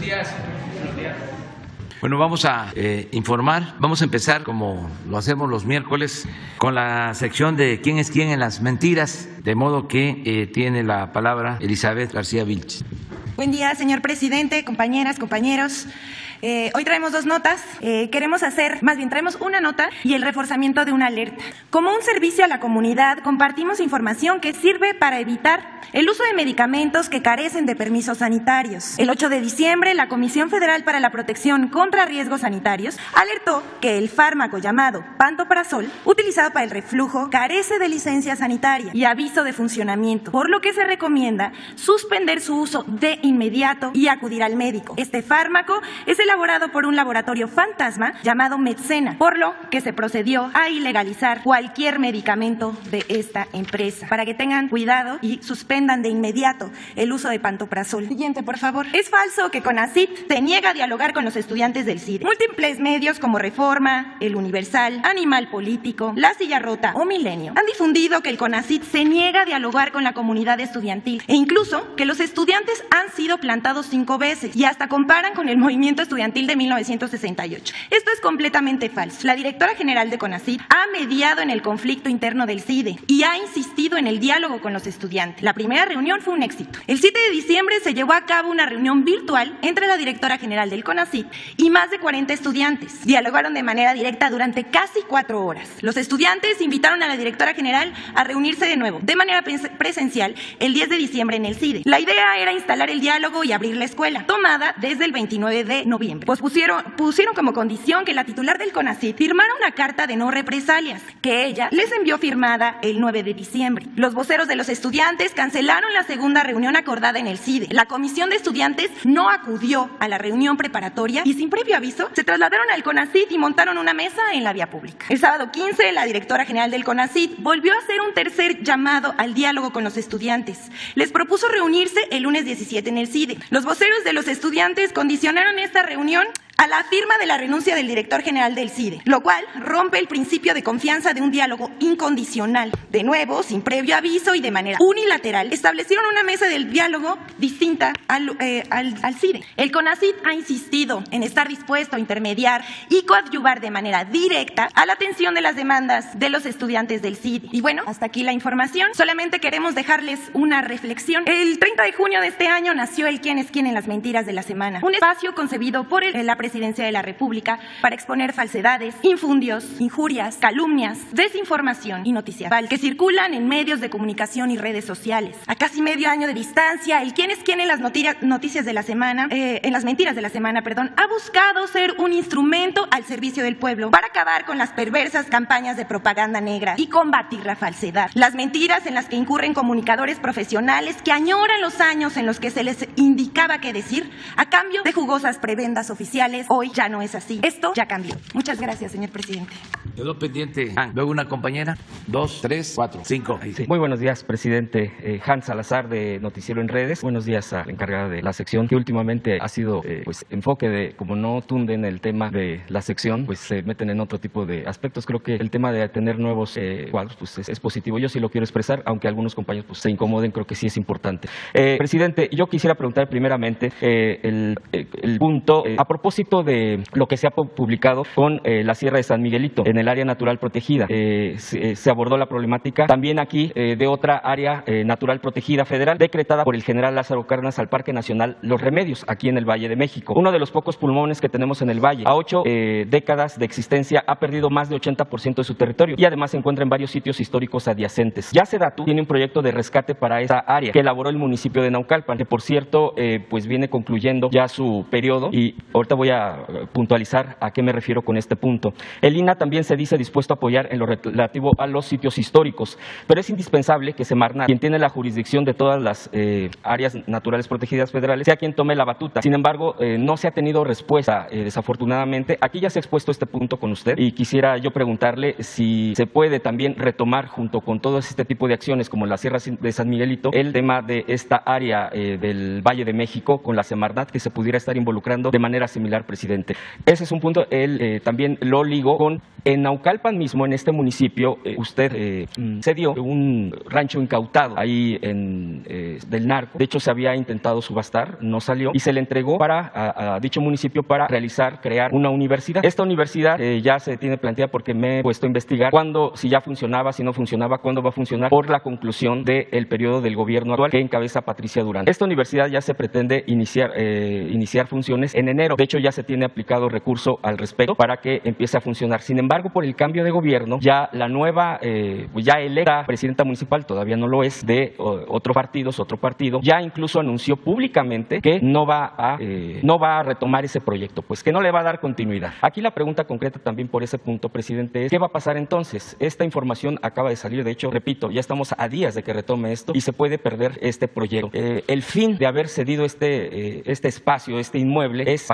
días. Bueno, vamos a informar. Vamos a empezar, como lo hacemos los miércoles, con la sección de ¿Quién es quién en las mentiras? De modo que tiene la palabra Elizabeth García Vilches. Buen día, señor presidente, compañeras, compañeros. Hoy traemos dos notas. Traemos una nota y el reforzamiento de una alerta. Como un servicio a la comunidad, compartimos información que sirve para evitar el uso de medicamentos que carecen de permisos sanitarios. El 8 de diciembre, la Comisión Federal para la Protección contra Riesgos Sanitarios alertó que el fármaco llamado pantoprazol, utilizado para el reflujo, carece de licencia sanitaria y aviso de funcionamiento, por lo que se recomienda suspender su uso de inmediato y acudir al médico. Este fármaco es elaborado por un laboratorio fantasma llamado Medsena, por lo que se procedió a ilegalizar cualquier medicamento de esta empresa. Para que tengan cuidado y suspendan de inmediato el uso de pantoprazol. Siguiente, por favor. Es falso que CONACYT se niega a dialogar con los estudiantes del CIDE. Múltiples medios como Reforma, El Universal, Animal Político, La Silla Rota o Milenio han difundido que el CONACYT se niega a dialogar con la comunidad estudiantil e incluso que los estudiantes han sido plantados 5 veces y hasta comparan con el movimiento estudiantil de 1968. Esto es completamente falso. La directora general de CONACYT ha mediado en el conflicto interno del CIDE y ha insistido en el diálogo con los estudiantes. La primera reunión fue un éxito. El 7 de diciembre se llevó a cabo una reunión virtual entre la directora general del CONACYT y más de 40 estudiantes. Dialogaron de manera directa durante casi 4 horas. Los estudiantes invitaron a la directora general a reunirse de nuevo, de manera presencial, el 10 de diciembre en el CIDE. La idea era instalar el diálogo y abrir la escuela, tomada desde el 29 de noviembre. Pues pusieron como condición que la titular del CONACYT firmara una carta de no represalias, que ella les envió firmada el 9 de diciembre. Los voceros de los estudiantes cancelaron la segunda reunión acordada en el CIDE. La comisión de estudiantes no acudió a la reunión preparatoria y sin previo aviso se trasladaron al CONACYT y montaron una mesa en la vía pública. El sábado 15, la directora general del CONACYT volvió a hacer un tercer llamado al diálogo con los estudiantes. Les propuso reunirse el lunes 17 en el CIDE. Los voceros de los estudiantes condicionaron esta reunión a la firma de la renuncia del director general del CIDE, lo cual rompe el principio de confianza de un diálogo incondicional. De nuevo, sin previo aviso y de manera unilateral, establecieron una mesa del diálogo distinta al CIDE. El CONACYT ha insistido en estar dispuesto a intermediar y coadyuvar de manera directa a la atención de las demandas de los estudiantes del CIDE. Y bueno, hasta aquí la información. Solamente queremos dejarles una reflexión. El 30 de junio de este año nació el ¿Quién es quién en las mentiras de la semana? Un espacio concebido por la Presidencia de la República para exponer falsedades, infundios, injurias, calumnias, desinformación y noticias que circulan en medios de comunicación y redes sociales. A casi medio año de distancia, el ¿Quién es quién en las noticias de la semana, en las mentiras de la semana, ha buscado ser un instrumento al servicio del pueblo para acabar con las perversas campañas de propaganda negra y combatir la falsedad. Las mentiras en las que incurren comunicadores profesionales que añoran los años en los que se les indicaba qué decir a cambio de jugosas prebendas oficiales. Hoy ya no es así. Esto ya cambió. Muchas gracias, señor presidente. Quedó pendiente. Luego una compañera. 2, 3, 4, 5. Sí. Muy buenos días, presidente. Hans Salazar, de Noticiero en Redes. Buenos días a la encargada de la sección, que últimamente ha sido enfoque de, como no tunden el tema de la sección, pues se meten en otro tipo de aspectos. Creo que el tema de tener nuevos cuadros pues es positivo. Yo sí lo quiero expresar, aunque algunos compañeros pues se incomoden, creo que sí es importante. Presidente, yo quisiera preguntar primeramente el punto a propósito de lo que se ha publicado con la Sierra de San Miguelito en el área natural protegida. Se abordó la problemática también aquí de otra área natural protegida federal decretada por el general Lázaro Cárdenas al Parque Nacional Los Remedios, aquí en el Valle de México. Uno de los pocos pulmones que tenemos en el valle. A 8 décadas de existencia ha perdido más de 80% de su territorio y además se encuentra en varios sitios históricos adyacentes. Ya Sedatu tiene un proyecto de rescate para esa área que elaboró el municipio de Naucalpan, que por cierto pues viene concluyendo ya su periodo, y ahorita voy a puntualizar a qué me refiero con este punto. El INAH también se dice dispuesto a apoyar en lo relativo a los sitios históricos, pero es indispensable que Semarnat, quien tiene la jurisdicción de todas las áreas naturales protegidas federales, sea quien tome la batuta. Sin embargo, no se ha tenido respuesta, desafortunadamente. Aquí ya se ha expuesto este punto con usted y quisiera yo preguntarle si se puede también retomar junto con todo este tipo de acciones como la Sierra de San Miguelito el tema de esta área del Valle de México con la Semarnat, que se pudiera estar involucrando de manera similar, presidente. Ese es un punto. Él también lo ligó con En Naucalpan mismo, en este municipio, usted cedió un rancho incautado ahí del narco. De hecho, se había intentado subastar, no salió, y se le entregó a dicho municipio para crear una universidad. Esta universidad ya se tiene planteada porque me he puesto a investigar si ya funcionaba, si no funcionaba, cuándo va a funcionar, por la conclusión del periodo del gobierno actual que encabeza Patricia Durán. Esta universidad ya se pretende iniciar funciones en enero. De hecho, ya se tiene aplicado recurso al respecto para que empiece a funcionar. Sin embargo, por el cambio de gobierno, ya la nueva, ya electa presidenta municipal, todavía no lo es, de otro partido, ya incluso anunció públicamente que no va a retomar ese proyecto, pues que no le va a dar continuidad. Aquí la pregunta concreta también por ese punto, presidente, es ¿qué va a pasar entonces? Esta información acaba de salir, de hecho, repito, ya estamos a días de que retome esto y se puede perder este proyecto. El fin de haber cedido este espacio, este inmueble, es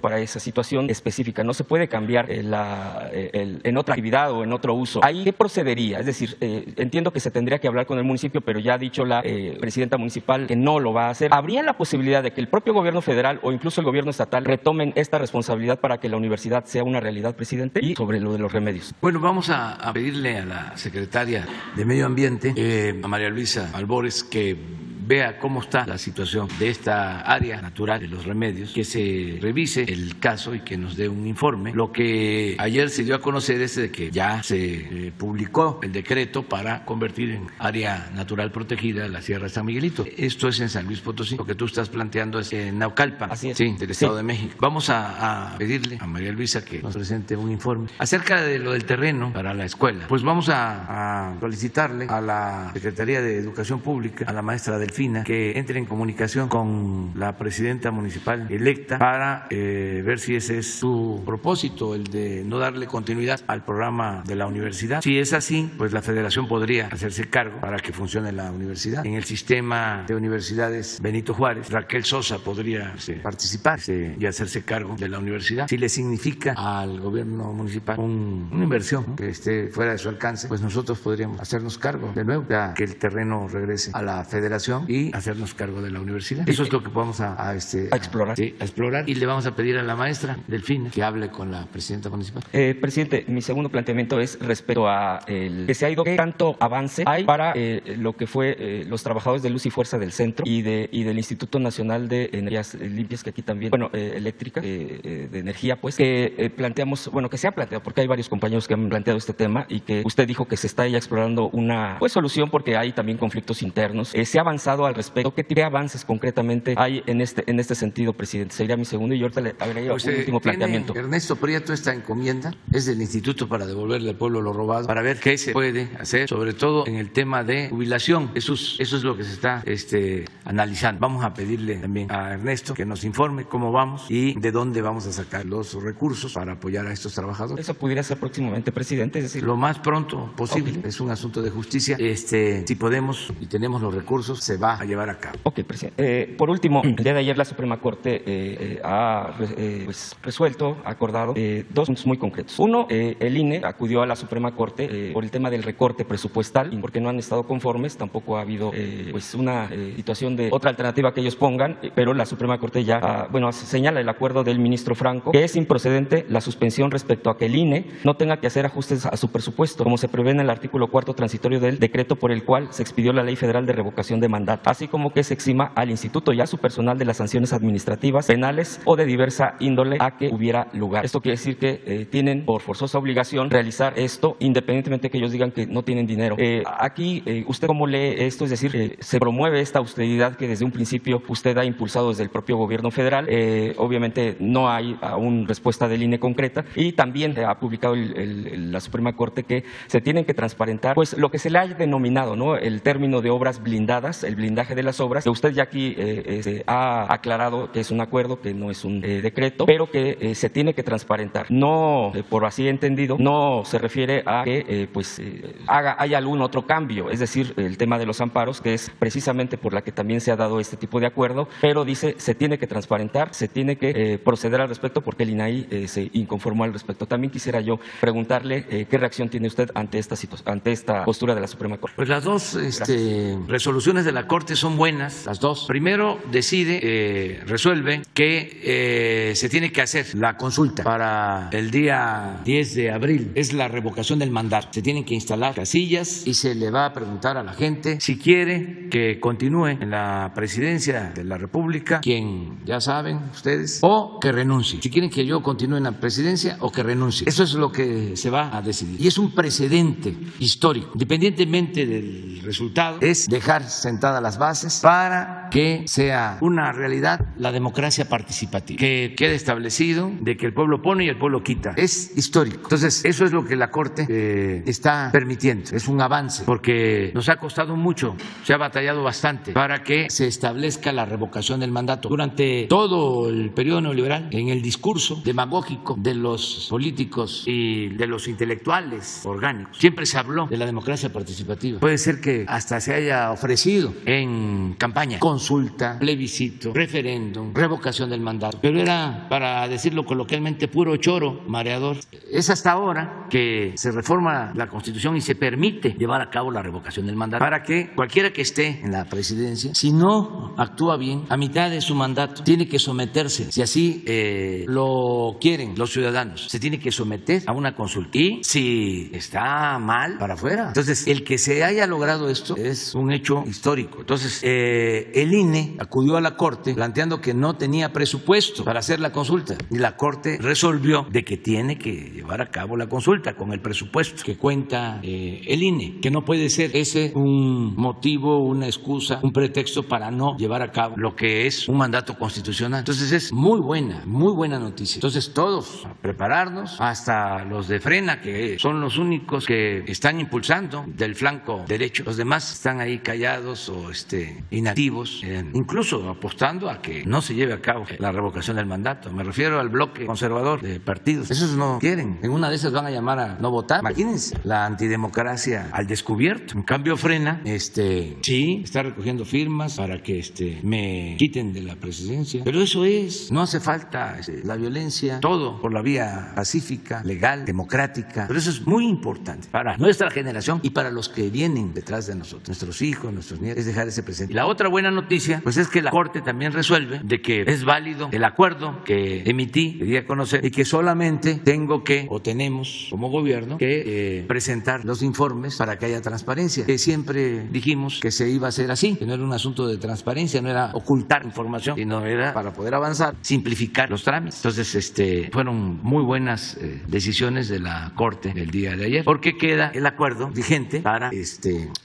para esa situación específica. No se puede cambiar en otra actividad o en otro uso. Ahí, ¿qué procedería? Es decir, entiendo que se tendría que hablar con el municipio, pero ya ha dicho la presidenta municipal que no lo va a hacer. ¿Habría la posibilidad de que el propio gobierno federal o incluso el gobierno estatal retomen esta responsabilidad para que la universidad sea una realidad, presidente? Y sobre lo de los remedios. Bueno, vamos a pedirle a la secretaria de Medio Ambiente, a María Luisa Albores, que vea cómo está la situación de esta área natural de los remedios, que se revise el caso y que nos dé un informe. Lo que ayer se dio a conocer es de que ya se publicó el decreto para convertir en área natural protegida la Sierra de San Miguelito. Esto es en San Luis Potosí. Lo que tú estás planteando es en Naucalpan, así es. Sí, del Estado de México. Vamos a pedirle a María Luisa que nos presente un informe acerca de lo del terreno para la escuela. Pues vamos a solicitarle a la Secretaría de Educación Pública, a la maestra Delfina, que entre en comunicación con la presidenta municipal electa para ver si ese es su propósito, el de no darle continuidad al programa de la universidad. Si es así, pues la federación podría hacerse cargo para que funcione la universidad. En el sistema de universidades Benito Juárez, Raquel Sosa podría participar y hacerse cargo de la universidad. Si le significa al gobierno municipal una inversión que esté fuera de su alcance, pues nosotros podríamos hacernos cargo de nuevo, ya que el terreno regrese a la federación y hacernos cargo de la universidad. Eso es lo que vamos a explorar. Sí, a explorar. Y le vamos a pedir a la maestra Delfina que hable con la presidenta municipal. Presidente, mi segundo planteamiento es respecto a que se ha ido, ¿qué tanto avance hay para lo que fue los trabajadores de Luz y Fuerza del Centro y del Instituto Nacional de Energías Limpias, que aquí también, eléctrica, de energía, pues, que planteamos, que se ha planteado, porque hay varios compañeros que han planteado este tema y que usted dijo que se está ya explorando una solución porque hay también conflictos internos. ¿Se ha avanzado al respecto? ¿Qué avances concretamente hay en este sentido, presidente? Sería mi segundo y ahorita le agregaría un último planteamiento. Ernesto Prieto, esta encomienda es del Instituto para devolverle al pueblo lo robado, para ver qué se puede hacer, sobre todo en el tema de jubilación. Eso es lo que se está analizando. Vamos a pedirle también a Ernesto que nos informe cómo vamos y de dónde vamos a sacar los recursos para apoyar a estos trabajadores. Eso pudiera ser próximamente, presidente, es decir, lo más pronto posible. Okay. Es un asunto de justicia. Si podemos y tenemos los recursos, se va a llevar a cabo. Ok, presidente. Por último, el día de ayer la Suprema Corte ha acordado dos puntos muy concretos. Uno, el INE acudió a la Suprema Corte por el tema del recorte presupuestal, porque no han estado conformes, tampoco ha habido una situación de otra alternativa que ellos pongan, pero la Suprema Corte ya señala el acuerdo del ministro Franco que es improcedente la suspensión respecto a que el INE no tenga que hacer ajustes a su presupuesto, como se prevé en el artículo 4 transitorio del decreto por el cual se expidió la Ley Federal de Revocación de Mandato, así como que se exima al instituto y a su personal de las sanciones administrativas, penales o de diversa índole a que hubiera lugar. Esto quiere decir que tienen por forzosa obligación realizar esto, independientemente de que ellos digan que no tienen dinero. Aquí, ¿usted cómo lee esto? Es decir, se promueve esta austeridad que desde un principio usted ha impulsado desde el propio gobierno federal. Obviamente no hay aún respuesta del INE concreta y también ha publicado la Suprema Corte que se tienen que transparentar pues lo que se le ha denominado, ¿no?, el término de obras blindadas, el blindaje de las obras, que usted ya aquí ha aclarado que es un acuerdo, que no es un decreto, pero que se tiene que transparentar. No, por así entendido, no se refiere a que haya algún otro cambio, es decir, el tema de los amparos, que es precisamente por la que también se ha dado este tipo de acuerdo, pero dice se tiene que transparentar, se tiene que proceder al respecto porque el INAI se inconformó al respecto. También quisiera yo preguntarle qué reacción tiene usted ante esta postura de la Suprema Corte. Pues las dos resoluciones de la Corte son buenas, las dos. Primero resuelve que se tiene que hacer la consulta para el día 10 de abril. Es la revocación del mandato. Se tienen que instalar casillas y se le va a preguntar a la gente si quiere que continúe en la presidencia de la República, quien ya saben ustedes, o que renuncie. Si quieren que yo continúe en la presidencia o que renuncie. Eso es lo que se va a decidir. Y es un precedente histórico. Independientemente del resultado, es dejar sentadas las bases para que sea una realidad la democracia participativa. Que quede establecido de que el pueblo pone y el pueblo quita. Es histórico. Entonces, eso es lo que la Corte está permitiendo. Es un avance porque nos ha costado mucho, se ha batallado bastante para que se establezca la revocación del mandato. Durante todo el periodo neoliberal, en el discurso demagógico de los políticos y de los intelectuales orgánicos, siempre se habló de la democracia participativa. Puede ser que hasta se haya ofrecido en campaña consulta, plebiscito, referéndum, revocación del mandato, pero era, para decirlo coloquialmente, puro choro mareador. Es hasta ahora que se reforma la Constitución y se permite llevar a cabo la revocación del mandato para que cualquiera que esté en la presidencia, si no actúa bien, a mitad de su mandato tiene que someterse, si así lo quieren los ciudadanos, se tiene que someter a una consulta y si está mal, para afuera. Entonces, el que se haya logrado esto es un hecho histórico. Entonces, el INE acudió a la Corte planteando que no tenía presupuesto para hacer la consulta y la Corte resolvió de que tiene que llevar a cabo la consulta con el presupuesto que cuenta el INE, que no puede ser ese un motivo, una excusa, un pretexto para no llevar a cabo lo que es un mandato constitucional. Entonces es muy buena noticia. Entonces todos a prepararnos, hasta los de Frena, que son los únicos que están impulsando del flanco derecho. Los demás están ahí callados o inactivos, incluso apostando a que no se lleve a cabo la revocación del mandato. Me refiero al bloque conservador de partidos. Esos no quieren. En una de esas van a llamar a no votar. Imagínense la antidemocracia al descubierto. En cambio Frena, sí, está recogiendo firmas para que me quiten de la presidencia. Pero eso no hace falta la violencia, todo por la vía pacífica, legal, democrática. Pero eso es muy importante para nuestra generación y para los que vienen detrás de nosotros, nuestros hijos, nuestros nietos, es dejar ese presente. Y la otra buena noticia, pues es que la Corte también resuelve de que es válido el acuerdo que emití, que di a conocer, y que solamente tenemos como gobierno que presentar los informes para que haya transparencia, que siempre dijimos que se iba a hacer así, que no era un asunto de transparencia, no era ocultar información, sino era para poder avanzar, simplificar los trámites. Entonces, fueron muy buenas decisiones de la Corte el día de ayer, porque queda el acuerdo vigente para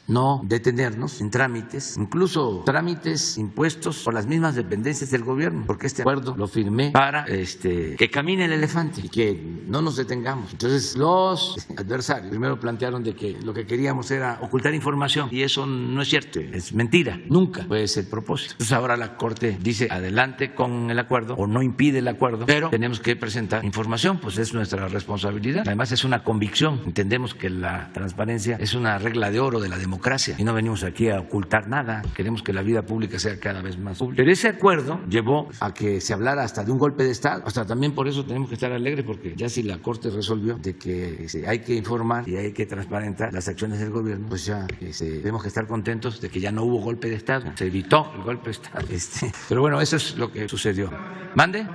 no detenernos en trámites, incluso trámites impuestos por las mismas dependencias del gobierno, porque este acuerdo lo firmé para que camine el elefante y que no nos detengamos. Entonces, los adversarios primero plantearon de que lo que queríamos era ocultar información, y eso no es cierto, es mentira, nunca puede ser el propósito. Entonces ahora la Corte dice adelante con el acuerdo, o no impide el acuerdo, pero tenemos que presentar información, pues es nuestra responsabilidad. Además es una convicción, entendemos que la transparencia es una regla de oro de la democracia y no venimos aquí a ocultar nada, queremos que la vida pública sea cada vez más pública. Pero ese acuerdo llevó a que se hablara hasta de un golpe de Estado, hasta también por eso tenemos que estar alegres, porque ya si la Corte resolvió de que hay que informar y hay que transparentar las acciones del gobierno, pues ya tenemos que estar contentos de que ya no hubo golpe de Estado, se evitó el golpe de Estado. Pero bueno, eso es lo que sucedió. ¿Mande?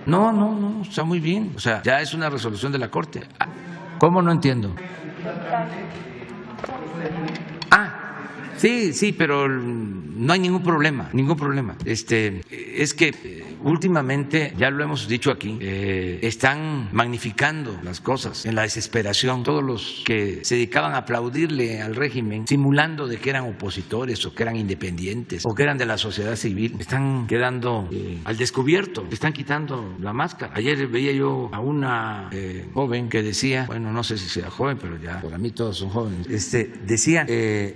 No, está muy bien. O sea, ya es una resolución de la Corte. ¿Cómo? No entiendo. Sí, pero no hay ningún problema. Es que últimamente, ya lo hemos dicho aquí, están magnificando las cosas en la desesperación. Todos los que se dedicaban a aplaudirle al régimen, simulando de que eran opositores o que eran independientes o que eran de la sociedad civil, están quedando al descubierto, están quitando la máscara. Ayer veía yo a una joven que decía, bueno, no sé si sea joven, pero ya para mí todos son jóvenes, decía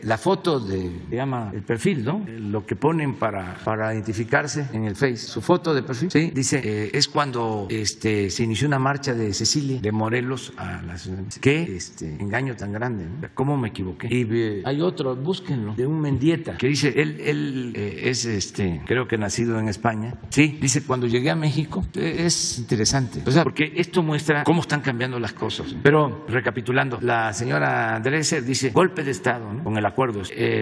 la foto se llama el perfil, ¿no? Lo que ponen para identificarse en el Face, su foto de perfil, sí, dice, es cuando se inició una marcha de Cecilia de Morelos a la ciudad. ¿Qué engaño tan grande, ¿no? ¿Cómo me equivoqué? Y hay otro, búsquenlo, de un Mendieta, que dice, él es creo que nacido en España, sí, dice, cuando llegué a México, es interesante, o sea, porque esto muestra cómo están cambiando las cosas. Pero recapitulando, la señora Dresser dice, golpe de Estado, ¿no? Con el acuerdo.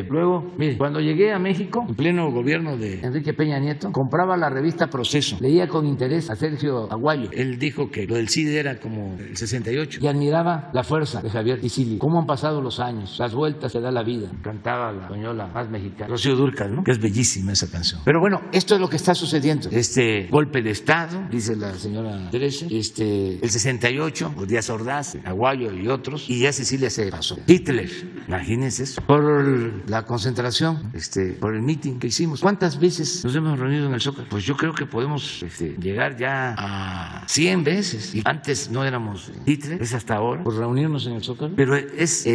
Luego, mire, cuando llegué a México, en pleno gobierno de Enrique Peña Nieto, compraba la revista Proceso, leía con interés a Sergio Aguayo. Él dijo que lo del CID era como el 68 y admiraba la fuerza de Javier Ticili. Cómo han pasado los años, las vueltas que da la vida. Cantaba la española más mexicana, Rocío Dúrcal, ¿no? Que es bellísima esa canción. Pero bueno, esto es lo que está sucediendo. Este golpe de Estado, dice la señora Teresa, el 68, pues Díaz Ordaz, Aguayo y otros, y ya Cecilia se pasó. Hitler, imagínense eso, por la concentración, por el mitin que hicimos. ¿Cuántas veces nos hemos reunido en el Zócalo? Pues yo creo que podemos llegar ya a 100 veces. Y antes no éramos Hitler, es hasta ahora, por reunirnos en el Zócalo. Pero es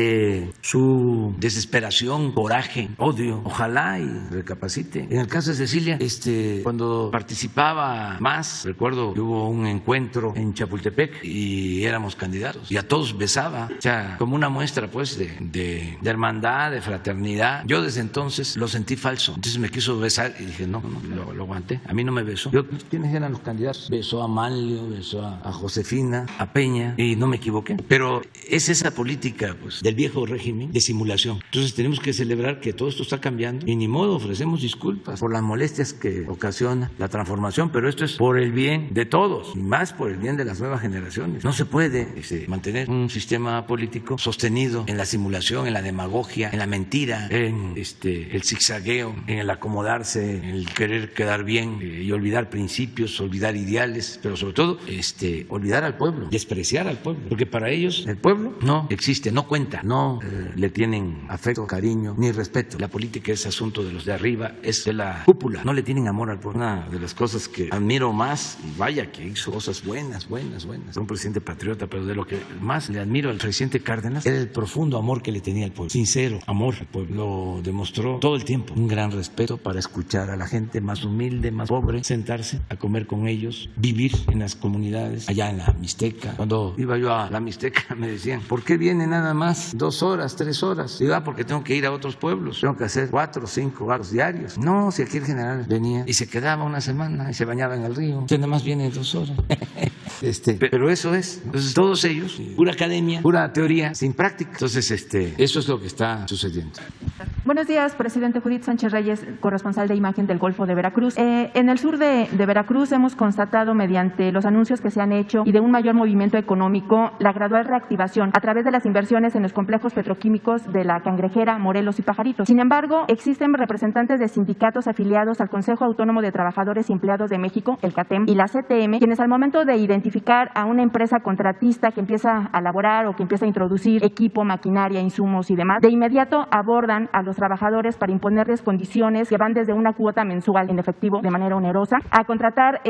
su desesperación, coraje, odio. Ojalá y recapacite. En el caso de Cecilia, cuando participaba más, recuerdo que hubo un encuentro en Chapultepec y éramos candidatos y a todos besaba, o sea, como una muestra pues de hermandad, de fraternidad. Yo desde entonces lo sentí falso, entonces me quiso besar y dije no, lo aguanté. A mí no me besó. ¿Quiénes eran los candidatos? Besó a Manlio, besó a Josefina, a Peña, y no me equivoqué. Pero es esa política pues del viejo régimen de simulación. Entonces tenemos que celebrar que todo esto está cambiando y ni modo, ofrecemos disculpas por las molestias que ocasiona la transformación, pero esto es por el bien de todos y más por el bien de las nuevas generaciones. No se puede mantener un sistema político sostenido en la simulación, en la demagogia, en la mentira, en el zigzagueo, en el acomodarse, en el querer quedar bien y olvidar principios, olvidar ideales, pero sobre todo olvidar al pueblo, despreciar al pueblo, porque para ellos el pueblo no existe, no cuenta, no le tienen afecto, cariño ni respeto. La política es asunto de los de arriba, es de la cúpula, no le tienen amor al pueblo. Una de las cosas que admiro más, y vaya que hizo cosas buenas, un presidente patriota, pero de lo que más le admiro al presidente Cárdenas era el profundo amor que le tenía al pueblo, sincero amor al pueblo, lo demostró todo el tiempo, un gran respeto para escuchar a la gente más humilde, más pobre, sentarse a comer con ellos, vivir en las comunidades, allá en la Mixteca. Cuando iba yo a la Mixteca me decían, ¿por qué viene nada más 2 horas, 3 horas? Digo, porque tengo que ir a otros pueblos, tengo que hacer 4 o 5 actos diarios. No, si aquí el general venía y se quedaba una semana y se bañaba en el río, usted nada más viene 2 horas. Pero eso es. Entonces todos ellos, pura academia, pura teoría, sin práctica. Entonces eso es lo que está sucediendo. Buenos días, presidente. Judith Sánchez Reyes, corresponsal de Imagen del Golfo de Veracruz. En el sur de Veracruz hemos constatado, mediante los anuncios que se han hecho y de un mayor movimiento económico, la gradual reactivación a través de las inversiones en los complejos petroquímicos de La Cangrejera, Morelos y Pajaritos. Sin embargo, existen representantes de sindicatos afiliados al Consejo Autónomo de Trabajadores y Empleados de México, el CATEM, y la CTM, quienes al momento de identificar a una empresa contratista que empieza a elaborar o que empieza a introducir equipo, maquinaria, insumos y demás, de inmediato abordan a los trabajadores para imponerles condiciones que van desde una cuota mensual en efectivo de manera onerosa a contratar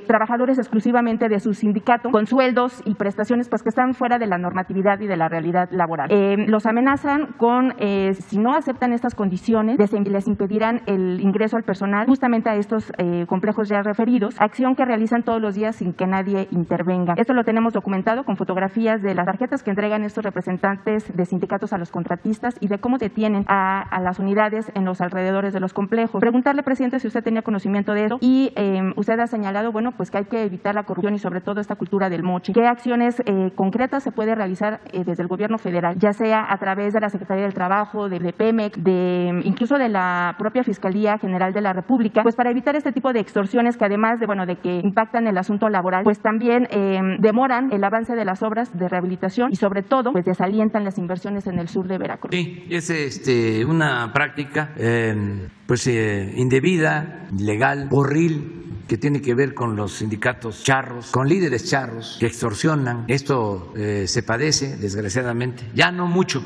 trabajadores exclusivamente de su sindicato con sueldos y prestaciones pues que están fuera de la normatividad y de la realidad laboral. Los amenazan con, si no aceptan estas condiciones, les impedirán el ingreso al personal justamente a estos complejos ya referidos, acción que realizan todos los días sin que nadie intervenga. Esto lo tenemos documentado con fotografías de las tarjetas que entregan estos representantes de sindicatos a los contratistas y de cómo detienen a las unidades en los alrededores de los complejos. Preguntarle, presidente, si usted tenía conocimiento de eso y usted ha señalado, bueno, pues que hay que evitar la corrupción y sobre todo esta cultura del moche. ¿Qué acciones concretas se puede realizar desde el gobierno federal, ya sea a través de la Secretaría del Trabajo, de Pemex, incluso de la propia Fiscalía General de la República, pues para evitar este tipo de extorsiones que además de que impactan el asunto laboral, pues también demoran el avance de las obras de rehabilitación y sobre todo pues desalientan las inversiones en el sur de Veracruz? Sí, es una práctica indebida, ilegal, horrible, que tiene que ver con los sindicatos charros, con líderes charros que extorsionan. Esto se padece, desgraciadamente, ya no mucho,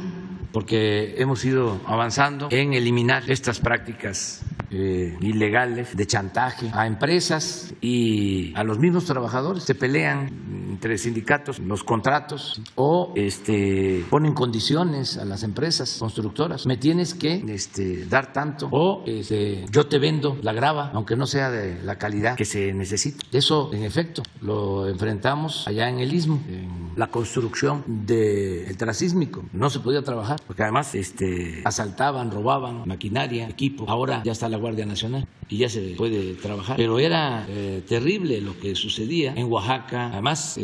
porque hemos ido avanzando en eliminar estas prácticas ilegales de chantaje a empresas y a los mismos trabajadores. Se pelean entre sindicatos los contratos o ponen condiciones a las empresas constructoras. Me tienes que dar tanto o yo te vendo la grava aunque no sea de la calidad que se necesita. Eso en efecto lo enfrentamos allá en el Istmo, en la construcción del transísmico. No se podía trabajar porque además asaltaban, robaban maquinaria, equipo. Ahora ya está la Guardia Nacional y ya se puede trabajar. Pero era terrible lo que sucedía en Oaxaca, además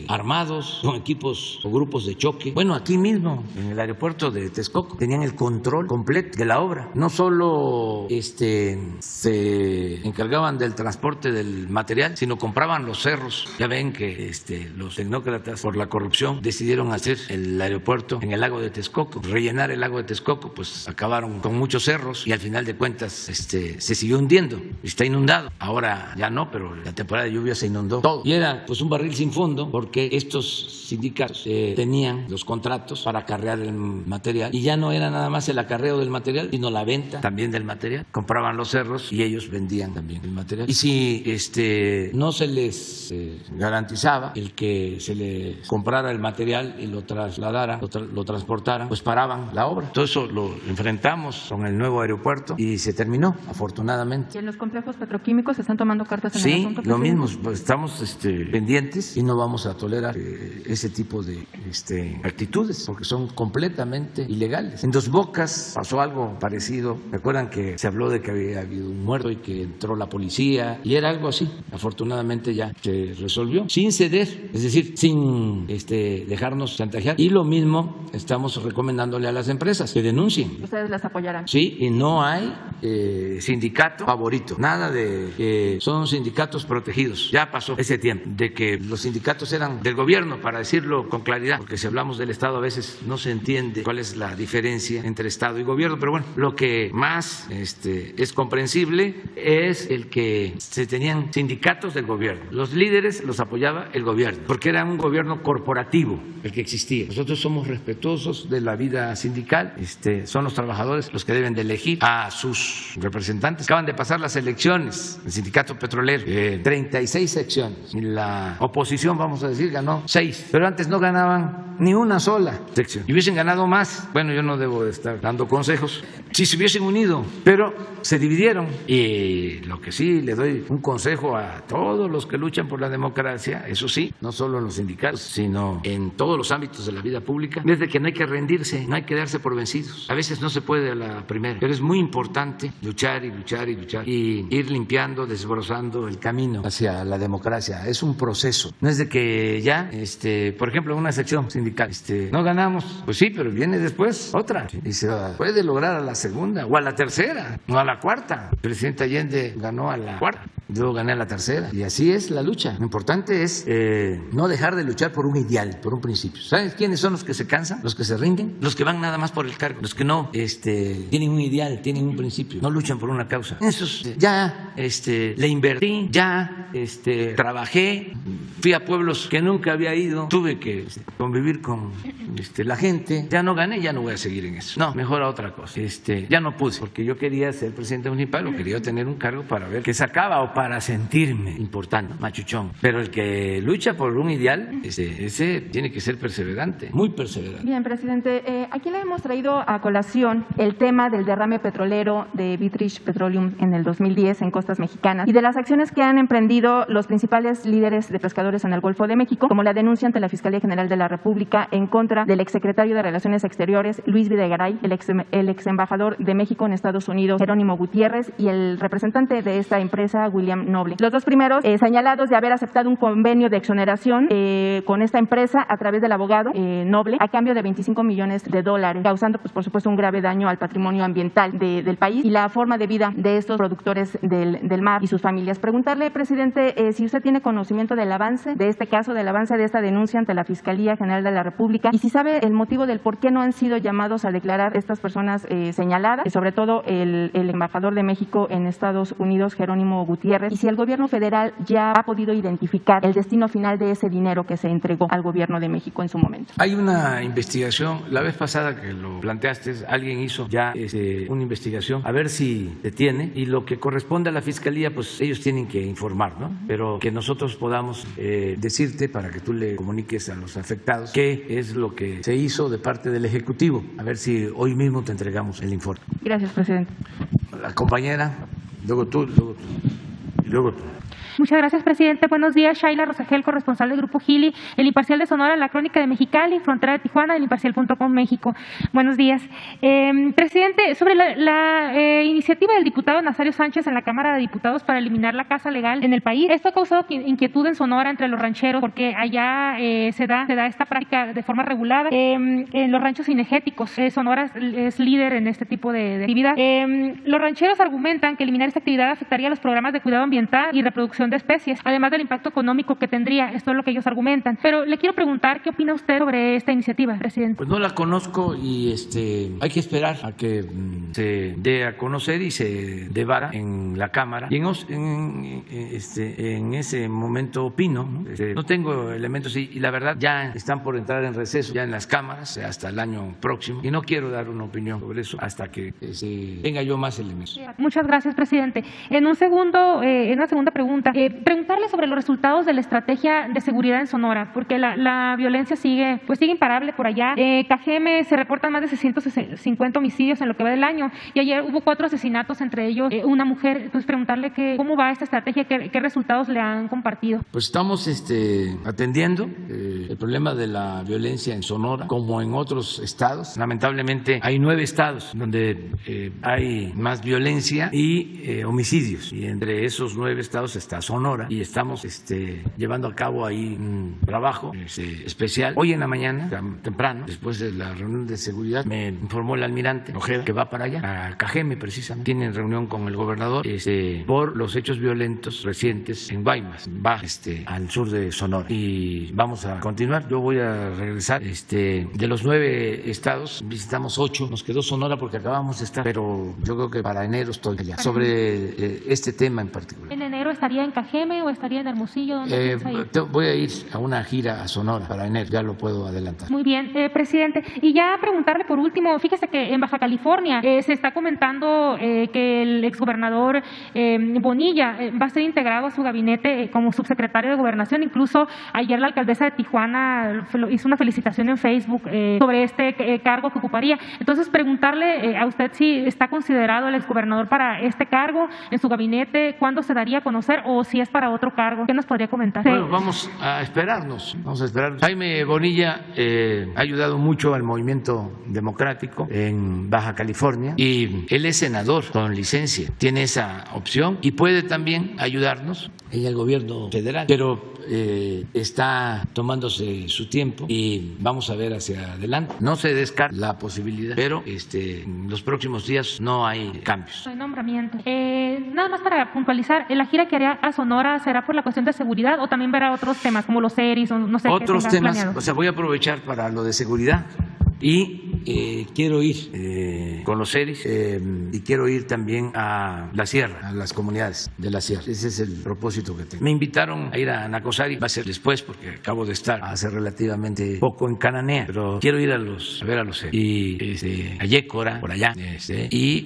armados con equipos o grupos de choque. Bueno, aquí mismo en el aeropuerto de Texcoco tenían el control completo de la obra. No solo se encargaban del transporte del material, sino compraban los cerros. Ya ven que los tecnócratas por la corrupción decidieron hacer el aeropuerto en el lago de Texcoco, rellenar el lago de Texcoco, pues acabaron con muchos cerros y al final de cuentas se siguió hundiendo, está inundado. Ahora ya no, pero la temporada de lluvia se inundó todo y era pues un barril sin fondo porque estos sindicatos tenían los contratos para acarrear el material y ya no era nada más el acarreo del material, sino la venta también del material. Compraban los cerros y ellos vendían también el material. Y si no se les garantizaba el que se les comprara el material y lo trasladara, lo transportaran, pues paraban la obra. Todo eso lo enfrentamos con el nuevo aeropuerto y se terminó, afortunadamente. ¿Y en los complejos petroquímicos se están tomando cartas en el asunto? Sí, lo mismo, pues estamos pendientes y no vamos a tolerar ese tipo de actitudes porque son completamente ilegales. En Dos Bocas pasó algo parecido. ¿Recuerdan que se habló de que había habido un muerto y que entró la policía? Y era algo así. Afortunadamente ya se resolvió sin ceder, es decir, sin dejarnos chantajear. Y lo mismo estamos recomendándole a las empresas que denuncien. ¿Ustedes las apoyarán? Sí, y no hay sindicato favorito. Nada de que son sindicatos protegidos. Ya pasó ese tiempo de que los sindicatos eran del gobierno, para decirlo con claridad, porque si hablamos del Estado a veces no se entiende cuál es la diferencia entre Estado y gobierno. Pero bueno, lo que más es comprensible es el que se tenían sindicatos del gobierno. Los líderes los apoyaba el gobierno, porque era un gobierno corporativo el que existía. Nosotros somos respetuosos de la vida sindical. Son los trabajadores los que deben de elegir a sus representantes. Acaban de pasar las elecciones, el sindicato petrolero, 36 secciones. Y la oposición, vamos a decir, ganó 6. Pero antes no ganaban ni una sola sección. Y hubiesen ganado más. Bueno, yo no debo de estar dando consejos. Si se hubiesen unido, pero se dividieron. Y lo que sí le doy un consejo a todos los que luchan por la democracia, eso sí, no solo en los sindicatos, sino en todos los ámbitos de la vida pública, es de que no hay que rendirse, no hay que darse por vencidos. A veces no se puede a la primera, pero es muy importante luchar y luchar y luchar y ir limpiando, desbrozando el camino hacia la democracia. Es un proceso. No es de que ya, por ejemplo, en una sección sindical, no ganamos, pues sí, pero viene después otra y se puede lograr a la segunda o a la tercera, no a la cuarta. El presidente Allende ganó a la cuarta, yo gané a la tercera y así es la lucha. Lo importante es no dejar de luchar por un ideal, por un principio. ¿Sabes quiénes son los que se cansan? Los que se rinden, los que van nada más por el cargo, los que no tienen un ideal, tienen un principio, no luchan por una causa. Esos ya le invertí, ya trabajé, fui a pueblos que nunca había ido, tuve que convivir con la gente, ya no gané, ya no voy a seguir en eso. No, mejor a otra cosa. Ya no pude, porque yo quería ser presidente municipal o quería tener un cargo para ver qué sacaba o para sentirme importante, machuchón. Pero el que lucha por un ideal, ese tiene que ser perseverante, muy perseverante. Bien, presidente, aquí le hemos traído a colación el tema del derrame petrolero de British Petroleum en el 2010 en costas mexicanas y de las acciones que han emprendido los principales líderes de pescadores en el Golfo de México, como la denuncia ante la Fiscalía General de la República en contra del exsecretario de Relaciones Exteriores, Luis Videgaray, el ex embajador de México en Estados Unidos, Jerónimo Gutiérrez, y el representante de esta empresa, William Noble. Los dos primeros señalados de haber aceptado un convenio de exoneración con esta empresa a través del abogado Noble a cambio de $25 millones, causando, pues, por supuesto, un grave daño al patrimonio ambiental del país y la forma de vida de estos productores del mar y sus familias. Preguntarle, presidente, si usted tiene conocimiento del avance de este caso, del avance de esta denuncia ante la Fiscalía General de la República, y si sabe el motivo del por qué no han sido llamados a declarar estas personas señaladas, y sobre todo el embajador de México en Estados Unidos, Jerónimo Gutiérrez, y si el gobierno federal ya ha podido identificar el destino final de ese dinero que se entregó al gobierno de México en su momento. Hay una investigación, la vez pasada que lo planteaste, alguien hizo ya una investigación, a ver si detiene, y lo que corresponde a la Fiscalía, pues ellos tienen que informar, ¿no? Pero que nosotros podamos decirte, para que tú le comuniques a los afectados, qué es lo que se hizo de parte del Ejecutivo, a ver si hoy mismo te entregamos el informe. Gracias, presidente. La compañera, luego tú, y luego tú. Muchas gracias, presidente. Buenos días, Shaila Rosagel, corresponsal del Grupo Gili, El Imparcial de Sonora, La Crónica de Mexicali, Frontera de Tijuana, El Imparcial.com México. Buenos días. Presidente, sobre la iniciativa del diputado Nazario Sánchez en la Cámara de Diputados para eliminar la caza legal en el país, esto ha causado inquietud en Sonora entre los rancheros, porque allá se da esta práctica de forma regulada en los ranchos cinegéticos. Sonora es líder en este tipo de actividad. Los rancheros argumentan que eliminar esta actividad afectaría los programas de cuidado ambiental y reproducción de especies, además del impacto económico que tendría. Esto es lo que ellos argumentan. Pero le quiero preguntar, ¿qué opina usted sobre esta iniciativa, presidente? Pues no la conozco y hay que esperar a que se dé a conocer y se debata en la Cámara. Y en ese momento opino, ¿no? No tengo elementos y la verdad ya están por entrar en receso ya en las cámaras hasta el año próximo y no quiero dar una opinión sobre eso hasta que tenga yo más elementos. Muchas gracias, presidente. En una segunda pregunta, preguntarle sobre los resultados de la estrategia de seguridad en Sonora, porque la violencia sigue imparable por allá. Cajeme se reportan más de 650 homicidios en lo que va del año y ayer hubo 4 asesinatos, entre ellos una mujer. Entonces preguntarle cómo va esta estrategia, qué resultados le han compartido. Pues estamos atendiendo el problema de la violencia en Sonora como en otros estados. Lamentablemente hay 9 estados donde hay más violencia y homicidios, y entre esos 9 estados está Sonora y estamos llevando a cabo ahí un trabajo especial. Hoy en la mañana, temprano, después de la reunión de seguridad, me informó el almirante Ojeda que va para allá, a Cajeme precisamente. Tienen reunión con el gobernador por los hechos violentos recientes en Guaymas, al sur de Sonora, y vamos a continuar. Yo voy a regresar. De los 9 estados visitamos 8, nos quedó Sonora porque acabamos de estar, pero yo creo que para enero estoy allá sobre este tema en particular. ¿En enero estaría en Cajeme o estaría en Hermosillo? Voy a ir a una gira a Sonora para enero, ya lo puedo adelantar. Muy bien, presidente. Y ya preguntarle por último, fíjese que en Baja California se está comentando que el exgobernador Bonilla va a ser integrado a su gabinete como subsecretario de Gobernación. Incluso ayer la alcaldesa de Tijuana hizo una felicitación en Facebook sobre este cargo que ocuparía. Entonces, preguntarle a usted si está considerado el exgobernador para este cargo en su gabinete, cuándo se daría a conocer o si es para otro cargo. ¿Qué nos podría comentar? Bueno, vamos a esperarnos. Jaime Bonilla ha ayudado mucho al movimiento democrático en Baja California y él es senador con licencia, tiene esa opción y puede también ayudarnos en el gobierno federal, pero está tomándose su tiempo y vamos a ver hacia adelante. No se descarta la posibilidad, pero en los próximos días no hay cambios. No hay nombramiento. Nada más para puntualizar, ¿la gira que haría a Sonora será por la cuestión de seguridad o también verá otros temas como los series o no sé? Otros qué temas, planeado? o sea, voy a aprovechar para lo de seguridad y quiero ir con los series y quiero ir también a la sierra, a las comunidades de la sierra. Ese es el propósito que tengo. Me invitaron a ir a Nacosari, va a ser después porque acabo de estar hace relativamente poco en Cananea, pero quiero ir a ver a los series y a Yécora, por allá, y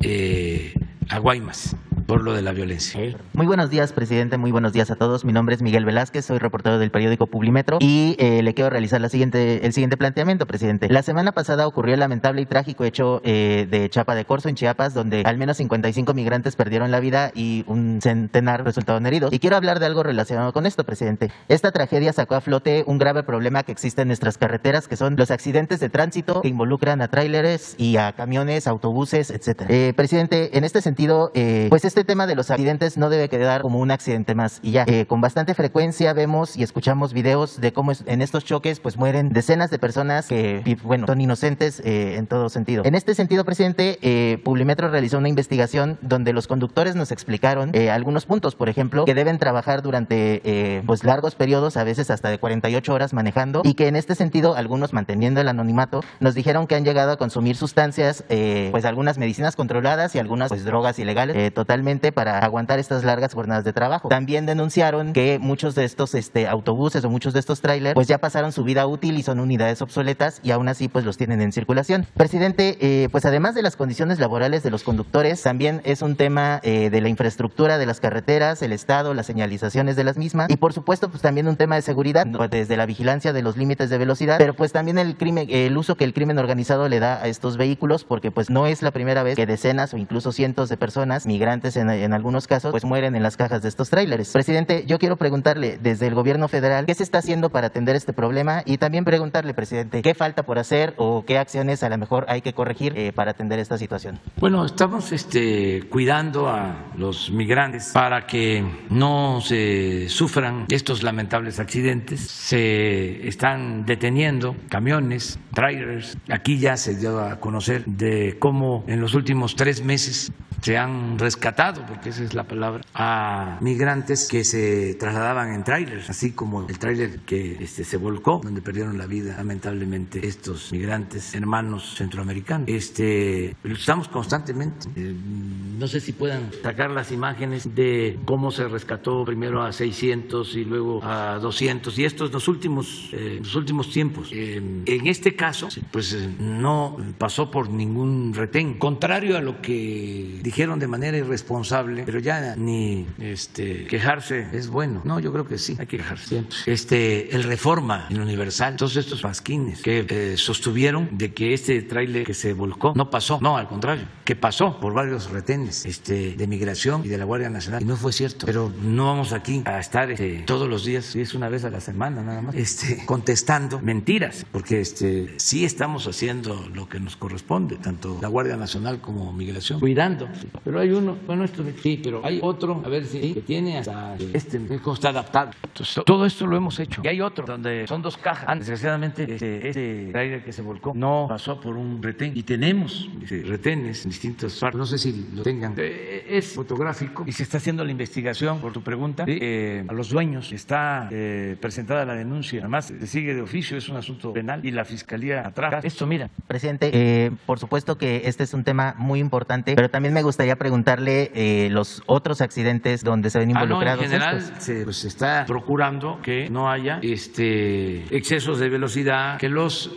a Guaymas, por lo de la violencia. Muy buenos días, presidente. Muy buenos días a todos. Mi nombre es Miguel Velázquez, soy reportero del periódico Publimetro y le quiero realizar el siguiente planteamiento, presidente. La semana pasada ocurrió el lamentable y trágico hecho de Chapa de Corzo, en Chiapas, donde al menos 55 migrantes perdieron la vida y un centenar resultaron heridos. Y quiero hablar de algo relacionado con esto, presidente. Esta tragedia sacó a flote un grave problema que existe en nuestras carreteras, que son los accidentes de tránsito que involucran a tráileres y a camiones, autobuses, etcétera. Presidente, en este sentido, pues este tema de los accidentes no debe quedar como un accidente más y ya. Con bastante frecuencia vemos y escuchamos videos de cómo en estos choques pues mueren decenas de personas que, bueno, son inocentes en todo sentido. En este sentido, presidente, Publimetro realizó una investigación donde los conductores nos explicaron algunos puntos, por ejemplo, que deben trabajar durante pues largos periodos, a veces hasta de 48 horas manejando, y que en este sentido, algunos manteniendo el anonimato, nos dijeron que han llegado a consumir sustancias, pues algunas medicinas controladas y algunas pues drogas ilegales, totalmente para aguantar estas largas jornadas de trabajo. También denunciaron que muchos de estos autobuses o muchos de estos trailers pues ya pasaron su vida útil y son unidades obsoletas y aún así pues los tienen en circulación. Presidente, pues además de las condiciones laborales de los conductores, también es un tema de la infraestructura de las carreteras, el estado, las señalizaciones de las mismas y por supuesto pues también un tema de seguridad, pues, desde la vigilancia de los límites de velocidad, pero pues también el uso que el crimen organizado le da a estos vehículos, porque pues no es la primera vez que decenas o incluso cientos de personas migrantes veces en algunos casos pues mueren en las cajas de estos tráileres. Presidente, yo quiero preguntarle desde el gobierno federal qué se está haciendo para atender este problema y también preguntarle, presidente, qué falta por hacer o qué acciones a lo mejor hay que corregir para atender esta situación. Bueno, estamos cuidando a los migrantes para que no se sufran estos lamentables accidentes. Se están deteniendo camiones, trailers. Aquí ya se dio a conocer de cómo en los últimos 3 meses se han rescatado, porque esa es la palabra, a migrantes que se trasladaban en trailers, así como el trailer que se volcó, donde perdieron la vida lamentablemente estos migrantes, hermanos centroamericanos. Estamos constantemente, no sé si puedan sacar las imágenes de cómo se rescató primero a 600 y luego a 200, y estos los últimos tiempos. En este caso, pues no pasó por ningún retén, contrario a lo que dijeron de manera irresponsable, pero ya ni quejarse es bueno. No, yo creo que sí, hay que quejarse siempre. El Reforma, el Universal, todos estos pasquines que sostuvieron de que este tráiler que se volcó no pasó, no, al contrario, que pasó por varios retenes de migración y de la Guardia Nacional, y no fue cierto. Pero no vamos aquí a estar todos los días, y es una vez a la semana nada más, contestando mentiras, porque sí estamos haciendo lo que nos corresponde, tanto la Guardia Nacional como Migración, cuidando. Pero hay uno, bueno, sí, pero hay otro, a ver si que tiene hasta cómo está adaptado. Entonces, todo esto lo hemos hecho. Y hay otro donde son 2 cajas. Desgraciadamente, trailer que se volcó no pasó por un retén, y tenemos retenes en distintas partes. No sé si lo tengan. Es fotográfico y se está haciendo la investigación, por tu pregunta. A los dueños está presentada la denuncia. Además, se sigue de oficio, es un asunto penal y la fiscalía atrás. Esto, mira. Presidente, por supuesto que este es un tema muy importante, pero también me gustaría preguntarle los otros accidentes donde se ven involucrados. En general, se está procurando que no haya excesos de velocidad, que los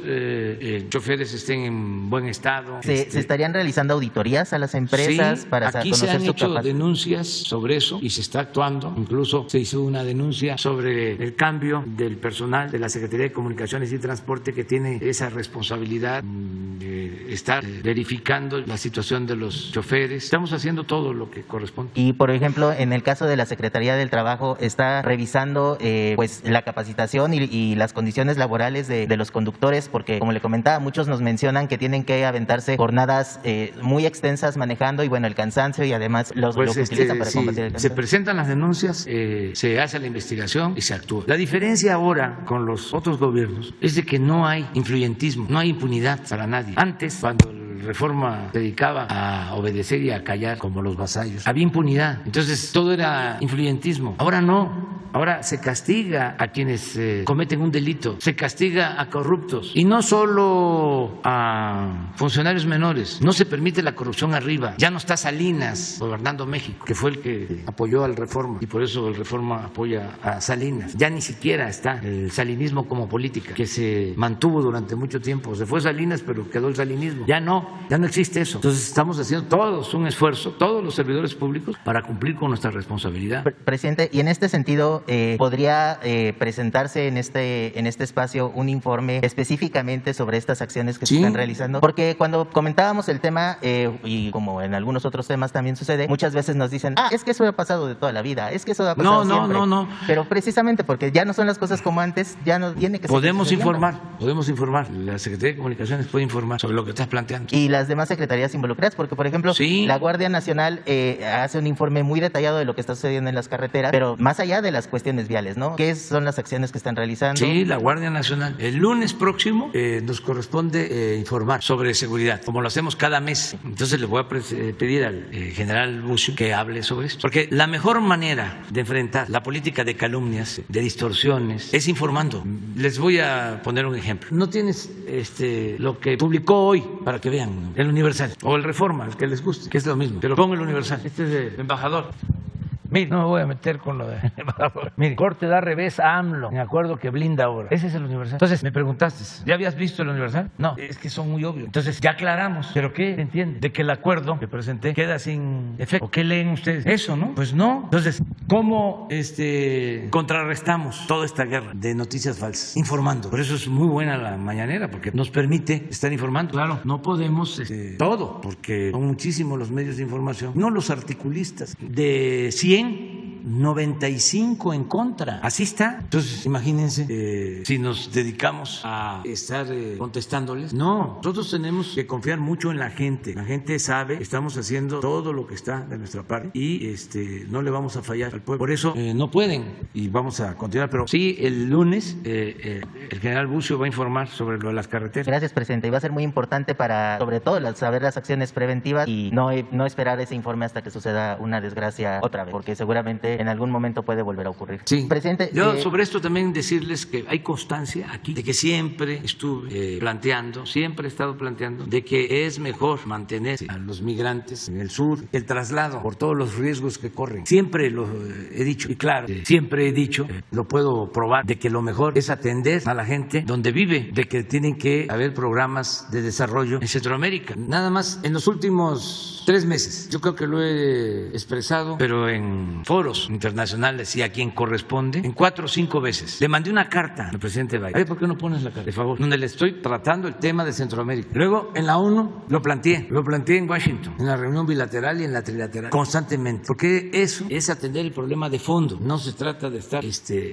choferes estén en buen estado. ¿Se estarían realizando auditorías a las empresas para aquí conocer se han su hecho capacidad? denuncias sobre eso y se está actuando. Incluso se hizo una denuncia sobre el cambio del personal de la Secretaría de Comunicaciones y Transporte, que tiene esa responsabilidad de estar verificando la situación de los choferes. Estamos haciendo todo lo que corresponde. Y, por ejemplo, en el caso de la Secretaría del Trabajo, ¿está revisando pues la capacitación y las condiciones laborales de los conductores? Porque, como le comentaba, muchos nos mencionan que tienen que aventarse jornadas muy extensas manejando, y bueno, el cansancio, y además lo que utilizan para combatir el cansancio. Se presentan las denuncias, se hace la investigación y se actúa. La diferencia ahora con los otros gobiernos es de que no hay influyentismo, no hay impunidad para nadie. Antes, cuando Reforma se dedicaba a obedecer y a callar como los vasallos, había impunidad, entonces todo era influyentismo. Ahora no. Ahora se castiga a quienes cometen un delito, se castiga a corruptos, y no solo a funcionarios menores. No se permite la corrupción arriba. Ya no está Salinas gobernando México, que fue el que apoyó al Reforma, y por eso el Reforma apoya a Salinas. Ya ni siquiera está el salinismo como política, que se mantuvo durante mucho tiempo. Se fue Salinas, pero quedó el salinismo. Ya no existe eso. Entonces estamos haciendo todos un esfuerzo, todos los servidores públicos, para cumplir con nuestra responsabilidad. Presidente, y en este sentido, ¿podría presentarse en este espacio un informe específicamente sobre estas acciones que se están realizando? Porque cuando comentábamos el tema, y como en algunos otros temas también sucede, muchas veces nos dicen, es que eso ha pasado de toda la vida, es que eso ha pasado siempre. No. Pero precisamente porque ya no son las cosas como antes, ya no tiene que ser. Podemos informar. La Secretaría de Comunicaciones puede informar sobre lo que estás planteando. Y las demás secretarías involucradas, porque, por ejemplo, la Guardia Nacional hace un informe muy detallado de lo que está sucediendo en las carreteras, pero más allá de las cuestiones viales, ¿no? ¿Qué son las acciones que están realizando? Sí, la Guardia Nacional. El lunes próximo nos corresponde informar sobre seguridad, como lo hacemos cada mes. Entonces le voy a pedir al general Bucio que hable sobre esto. Porque la mejor manera de enfrentar la política de calumnias, de distorsiones, es informando. Les voy a poner un ejemplo. No tienes lo que publicó hoy, para que vean, el Universal, o el Reforma, el que les guste, que es lo mismo. Pero pongo el Universal. Este es el embajador. Mire, no me voy a meter con lo de embajador. Mire, Corte da revés a AMLO, me acuerdo que blinda ahora. Ese es el Universal. Entonces, me preguntaste, ¿ya habías visto el Universal? No, es que son muy obvios. Entonces, ya aclaramos. ¿Pero qué entiende? De que el acuerdo que presenté queda sin efecto. ¿O qué leen ustedes? Eso, ¿no? Pues no. Entonces, ¿cómo contrarrestamos toda esta guerra de noticias falsas? Informando. Por eso es muy buena la mañanera, porque nos permite estar informando. Claro, no podemos todo, porque son muchísimos los medios de información. No los articulistas. De 100, 95 en contra. Así está. Entonces, imagínense si nos dedicamos a estar contestándoles. No, nosotros tenemos que confiar mucho en la gente. La gente sabe que estamos haciendo todo lo que está de nuestra parte y no le vamos a fallar al pueblo. Por eso no pueden y vamos a continuar. Pero sí, el lunes el general Bucio va a informar sobre lo de las carreteras. Gracias, presidente. Y va a ser muy importante para, sobre todo, saber las acciones preventivas y no esperar ese informe hasta que suceda una desgracia otra vez, porque seguramente en algún momento puede volver a ocurrir. Sí. Presidente, yo sobre esto también decirles que hay constancia aquí de que siempre estuve siempre he estado planteando de que es mejor mantener a los migrantes en el sur, el traslado por todos los riesgos que corren. Siempre lo he dicho y claro, siempre he dicho, lo puedo probar, de que lo mejor es atender a la gente donde vive, de que tienen que haber programas de desarrollo en Centroamérica. Nada más en los últimos 3 meses, yo creo que lo he expresado, pero en foros internacionales y a quien corresponde, en 4 o 5 veces. Le mandé una carta al presidente Biden. Ay, ¿por qué no pones la carta, de favor? Donde le estoy tratando el tema de Centroamérica. Luego en la ONU lo planteé en Washington, en la reunión bilateral y en la trilateral, constantemente, porque eso es atender el problema de fondo. No se trata de estar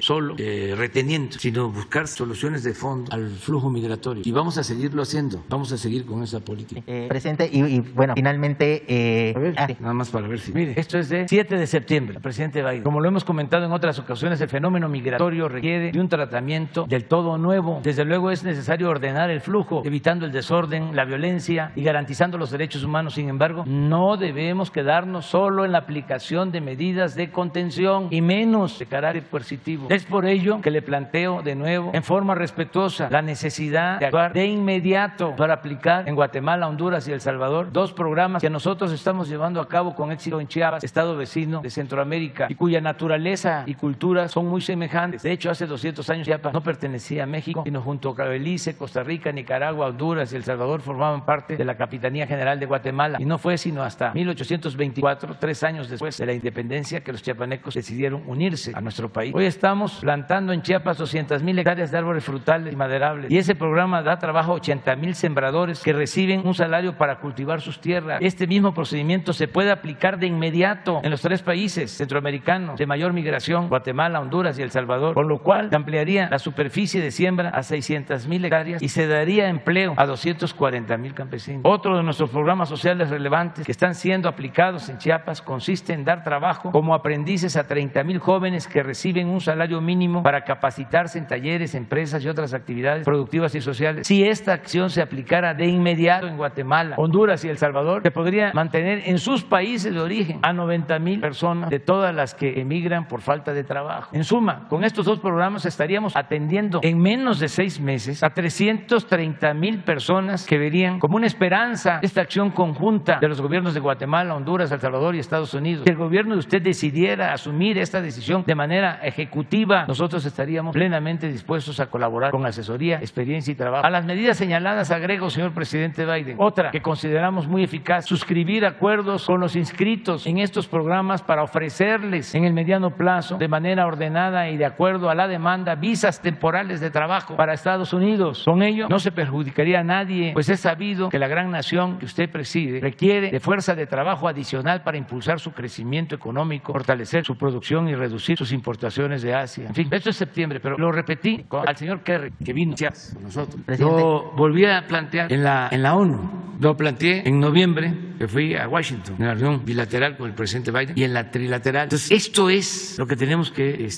solo reteniendo, sino buscar soluciones de fondo al flujo migratorio. Y vamos a seguirlo haciendo, vamos a seguir con esa política. Presidente, y bueno, finalmente... A ver, nada más para ver si... Mire, esto es de 7 de septiembre, el presidente Biden. Como lo hemos comentado en otras ocasiones, el fenómeno migratorio requiere de un tratamiento del todo nuevo. Desde luego es necesario ordenar el flujo, evitando el desorden, la violencia y garantizando los derechos humanos. Sin embargo, no debemos quedarnos solo en la aplicación de medidas de contención y menos de carácter coercitivo. Es por ello que le planteo de nuevo, en forma respetuosa, la necesidad de actuar de inmediato para aplicar en Guatemala, Honduras y El Salvador 2 programas que nosotros estamos llevando a cabo con éxito en Chiapas, estado vecino de Centroamérica, y cuya naturaleza y cultura son muy semejantes. De hecho, hace 200 años Chiapas no pertenecía a México, sino junto a Belice, Costa Rica, Nicaragua, Honduras y El Salvador formaban parte de la Capitanía General de Guatemala. Y no fue sino hasta 1824, 3 años después de la independencia, que los chiapanecos decidieron unirse a nuestro país. Hoy estamos plantando en Chiapas 200,000 hectáreas de árboles frutales y maderables, y ese programa da trabajo a 80,000 sembradores que reciben un salario para cultivar sus tierras. Este mismo procedimiento se puede aplicar de inmediato en los 3 países centroamericanos de mayor migración, Guatemala, Honduras y El Salvador, con lo cual se ampliaría la superficie de siembra a 600,000 hectáreas y se daría empleo a 240,000 campesinos. Otro de nuestros programas sociales relevantes que están siendo aplicados en Chiapas consiste en dar trabajo como aprendices a 30,000 jóvenes que reciben un salario mínimo para capacitarse en talleres, empresas y otras actividades productivas y sociales. Si esta acción se aplicara de inmediato en Guatemala, Honduras y El Salvador, se podría mantener en sus países de origen a 90,000 personas de todas las que emigran por falta de trabajo. En suma, con estos 2 programas estaríamos atendiendo en menos de 6 meses a 330,000 personas que verían como una esperanza esta acción conjunta de los gobiernos de Guatemala, Honduras, El Salvador y Estados Unidos. Si el gobierno de usted decidiera asumir esta decisión de manera ejecutiva, nosotros estaríamos plenamente dispuestos a colaborar con asesoría, experiencia y trabajo. A las medidas señaladas agrego, señor presidente Biden, otra que consideramos muy eficaz: suscribir acuerdos con los inscritos en estos programas para ofrecerles en el mediano plazo, de manera ordenada y de acuerdo a la demanda, visas temporales de trabajo para Estados Unidos. Con ello no se perjudicaría a nadie, pues es sabido que la gran nación que usted preside requiere de fuerza de trabajo adicional para impulsar su crecimiento económico, fortalecer su producción y reducir sus importaciones de Asia. En fin, esto es septiembre, pero lo repetí al señor Kerry, que vino con nosotros. Lo volví a plantear en la ONU. Lo planteé en noviembre, que fui a Washington, en la reunión bilateral con el presidente Biden, y en la trilateral. Entonces, esto es lo que tenemos que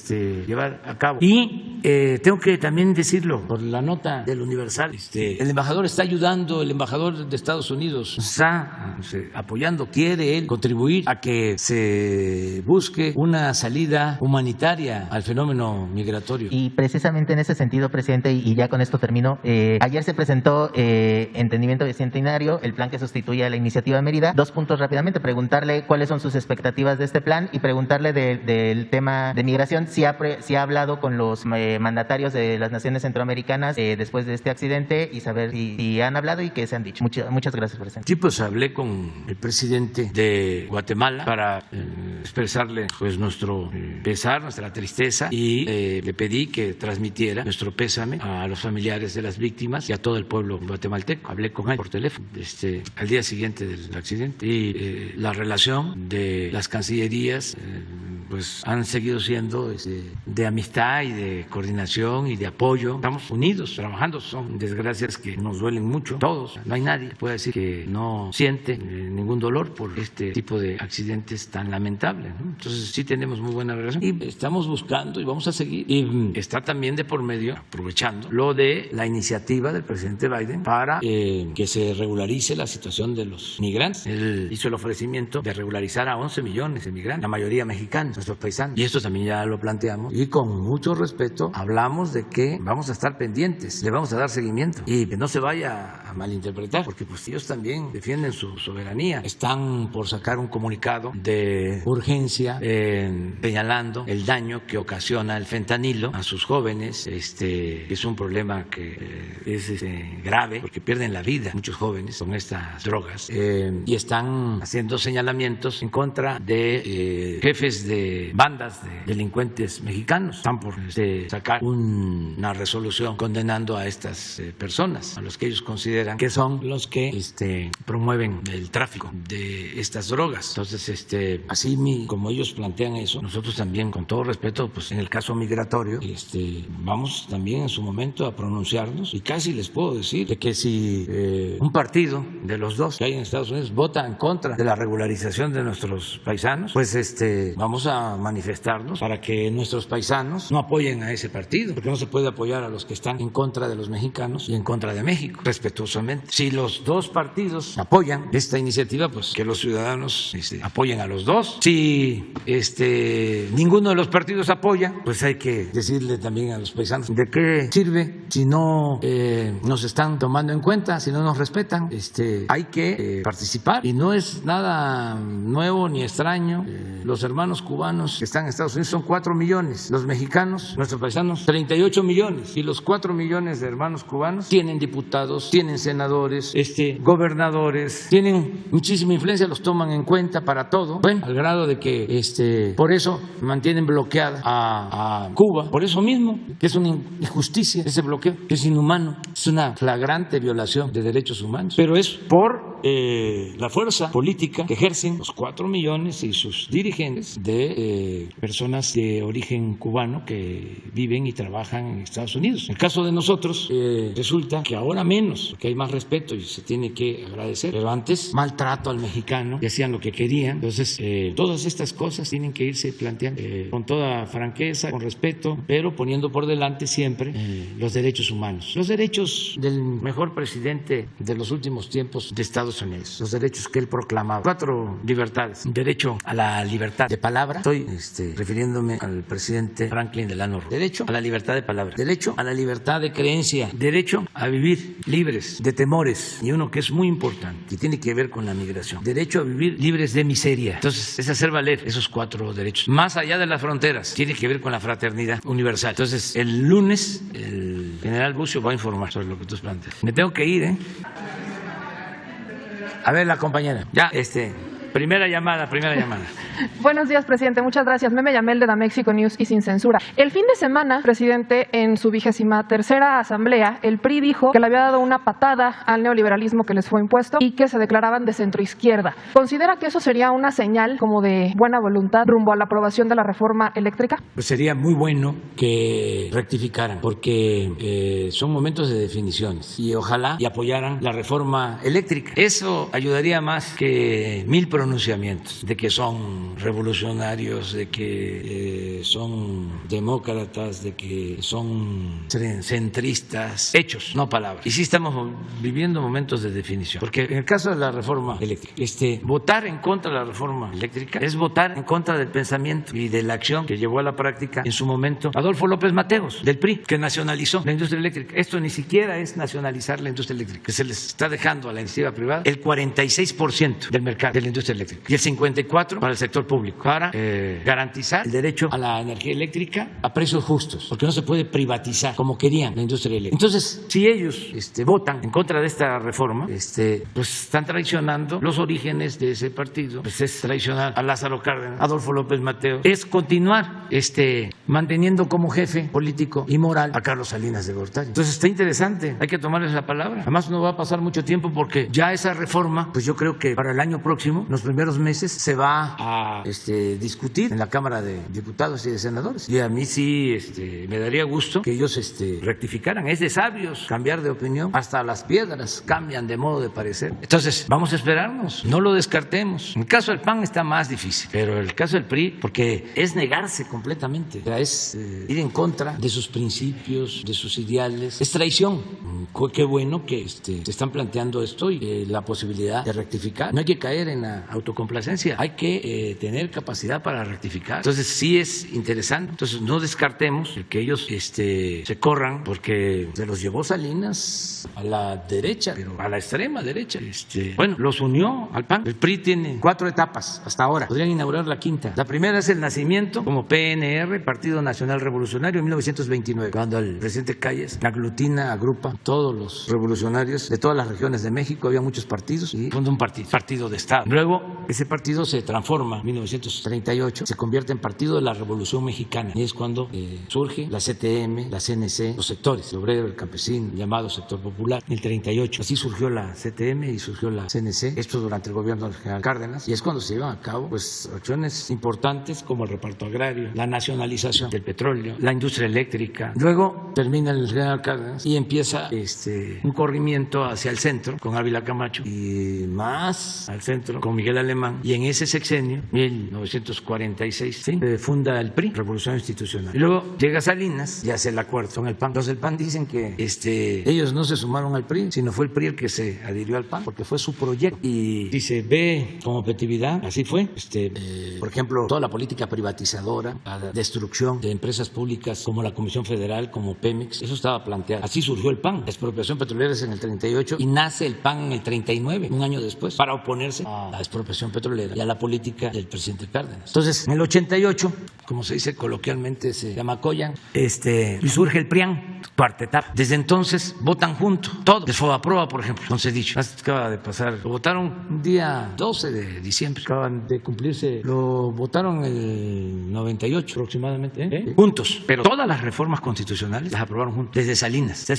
llevar a cabo. Y tengo que también decirlo, por la nota del Universal, el embajador está ayudando, el embajador de Estados Unidos está apoyando, quiere él contribuir a que se busque una salida humanitaria al fenómeno migratorio. Y precisamente en ese sentido, presidente, y ya con esto termino, ayer se presentó Entendimiento Bicentenario, el plan que sustituye a la Iniciativa Mérida, Mérida. 2 puntos rápidamente, preguntarle cuáles son sus expectativas de este plan y preguntarle del tema de migración, si ha hablado con los mandatarios de las naciones centroamericanas después de este accidente y saber si han hablado y qué se han dicho. Muchas gracias, presidente. Sí, pues hablé con el presidente de Guatemala para expresarle pues nuestro pesar, nuestra tristeza, y le pedí que transmitiera nuestro pésame a los familiares de las víctimas y a todo el pueblo guatemalteco. Hablé con él por teléfono al día siguiente del accidente y la relación de las cancillerías pues han seguido siendo de amistad y de coordinación y de apoyo. Estamos unidos, trabajando. Son desgracias que nos duelen mucho, todos. No hay nadie que pueda decir que no siente ningún dolor por este tipo de accidentes tan lamentables, ¿no? Entonces sí tenemos muy buena relación y estamos buscando y vamos a seguir. Y está también de por medio, aprovechando lo de la iniciativa del presidente Biden para que se regularice la situación de los migrantes. Él hizo el ofrecimiento de regularizar a 11 millones de migrantes, la mayoría mexicanos, nuestros paisanos. Y esto también ya lo planteamos y con mucho respeto hablamos de que vamos a estar pendientes, le vamos a dar seguimiento y que no se vaya a malinterpretar, porque pues ellos también defienden su soberanía. Están por sacar un comunicado de urgencia señalando el daño que ocasiona el fentanilo a sus jóvenes. Es un problema que es grave porque pierden la vida muchos jóvenes con estas drogas y están haciendo señalamientos en contra de jefes de bandas de delincuentes mexicanos. Están por sacar una resolución condenando a estas personas, a los que ellos consideran que son los que promueven el tráfico de estas drogas. Entonces, así como ellos plantean eso, nosotros también, con todo respeto, pues en el caso migratorio, vamos también en su momento a pronunciarnos y casi les puedo decir de que si un partido de los dos que hay en Estados Unidos vota en contra de la regularización de nuestros paisanos, pues vamos a manifestarnos para que nuestros paisanos no apoyen a ese partido, porque no se puede apoyar a los que están en contra de los mexicanos y en contra de México, respetuosamente. Si los dos partidos apoyan esta iniciativa, pues que los ciudadanos apoyen a los dos. Si ninguno de los partidos apoya, pues hay que decirle también a los paisanos de qué sirve si no nos están tomando en cuenta, si no nos respetan. Hay que participar y no es nada nuevo ni extraño. Los hermanos cubanos que están en Estados Unidos son 4 millones, los mexicanos, nuestros paisanos, 38 millones, y los 4 millones de hermanos cubanos tienen diputados, tienen senadores, gobernadores, tienen muchísima influencia, los toman en cuenta para todo, bueno, al grado de que por eso mantienen bloqueada a Cuba, por eso mismo, que es una injusticia ese bloqueo, que es inhumano, es una flagrante violación de derechos humanos, pero es por la fuerza política que ejercen los 4 millones y sus dirigentes de personas de origen cubano que viven y trabajan en Estados Unidos. En el caso de nosotros, resulta que ahora menos, porque hay más respeto y se tiene que agradecer, pero antes maltrato al mexicano y hacían lo que querían. Entonces, todas estas cosas tienen que irse planteando con toda franqueza, con respeto, pero poniendo por delante siempre los derechos humanos, los derechos del mejor presidente de los últimos tiempos de Estados Unidos, los derechos que él proclamaba. 4 libertades: derecho a la libertad de palabra, estoy refiriéndome al presidente Franklin Delano Roosevelt, derecho a la libertad de palabra, derecho a la libertad de creencia, derecho a vivir libres de temores, y uno que es muy importante y tiene que ver con la migración, derecho a vivir libres de miseria. Entonces es hacer valer esos 4 derechos más allá de las fronteras, tiene que ver con la fraternidad universal. Entonces el lunes el general Bucio va a informar sobre lo que tú planteas. Me tengo que ir, A ver, la compañera. Ya, primera llamada. Buenos días, presidente. Muchas gracias. Meme Yamel de Damexico News y Sin Censura. El fin de semana, presidente, en su 23ª asamblea, el PRI dijo que le había dado una patada al neoliberalismo que les fue impuesto y que se declaraban de centroizquierda. ¿Considera que eso sería una señal como de buena voluntad rumbo a la aprobación de la reforma eléctrica? Pues sería muy bueno que rectificaran, porque son momentos de definiciones y ojalá y apoyaran la reforma eléctrica. Eso ayudaría más que 1000 pronunciamientos de que son son revolucionarios, de que son demócratas, de que son centristas, hechos, no palabras. Y sí estamos viviendo momentos de definición, porque en el caso de la reforma eléctrica, votar en contra de la reforma eléctrica es votar en contra del pensamiento y de la acción que llevó a la práctica en su momento Adolfo López Mateos, del PRI, que nacionalizó la industria eléctrica. Esto ni siquiera es nacionalizar la industria eléctrica, que se les está dejando a la iniciativa privada el 46% del mercado de la industria eléctrica y el 54% para el sector público, para garantizar el derecho a la energía eléctrica a precios justos, porque no se puede privatizar como querían la industria eléctrica. Entonces, si ellos votan en contra de esta reforma, pues están traicionando los orígenes de ese partido, pues es traicionar a Lázaro Cárdenas, Adolfo López Mateos, es continuar manteniendo como jefe político y moral a Carlos Salinas de Gortari. Entonces está interesante, hay que tomarles la palabra. Además no va a pasar mucho tiempo porque ya esa reforma, pues yo creo que para el año próximo, los primeros meses, se va a discutir en la Cámara de Diputados y de Senadores. Y a mí sí me daría gusto que ellos rectificaran. Es de sabios cambiar de opinión, hasta las piedras cambian de modo de parecer. Entonces vamos a esperarnos, no lo descartemos. En el caso del PAN está más difícil, pero el caso del PRI, porque es negarse completamente, o sea, es ir en contra de sus principios, de sus ideales, es traición. Qué bueno que se están planteando esto y la posibilidad de rectificar. No hay que caer en la autocomplacencia, hay que tener capacidad para rectificar. Entonces sí es interesante. Entonces no descartemos el que ellos se corran, porque se los llevó Salinas a la derecha, pero a la extrema derecha. Bueno, los unió al PAN. El PRI tiene 4 etapas hasta ahora. Podrían inaugurar la 5ª. La primera es el nacimiento como PNR, Partido Nacional Revolucionario, en 1929, cuando el presidente Calles agrupa todos los revolucionarios de todas las regiones de México. Había muchos partidos y funda un partido de Estado. Luego ese partido se transforma en 1938, se convierte en Partido de la Revolución Mexicana, y es cuando surge la CTM, la CNC, los sectores, el obrero, el campesino, el llamado sector popular. En el 38 así surgió la CTM y surgió la CNC, esto durante el gobierno del general Cárdenas, y es cuando se llevan a cabo acciones importantes como el reparto agrario, la nacionalización del petróleo, la industria eléctrica. Luego termina el general Cárdenas y empieza un corrimiento hacia el centro con Ávila Camacho y más al centro con Miguel Alemán, y en ese sexenio, 1946, funda el PRI, Revolución Institucional. Y luego llega Salinas y hace el acuerdo con el PAN. Los del PAN dicen que ellos no se sumaron al PRI, sino fue el PRI el que se adhirió al PAN, porque fue su proyecto. Y si se ve como objetividad, así fue. Por ejemplo, toda la política privatizadora, la destrucción de empresas públicas como la Comisión Federal, como Pemex, eso estaba planteado. Así surgió el PAN. La expropiación petrolera es en el 38 y nace el PAN en el 39, un año después, para oponerse a la expropiación petrolera y a la política del presidente Cárdenas. Entonces, en el 88, como se dice coloquialmente, se llama Coyan, y surge el PRIAN, 4ª etapa. Desde entonces votan juntos, todos. De Fobaproa, por ejemplo, concedido. Acaba de pasar, lo votaron un día 12 de diciembre, acaban de cumplirse, lo votaron el 98 aproximadamente, juntos. Pero todas las reformas constitucionales las aprobaron juntos, desde Salinas. Se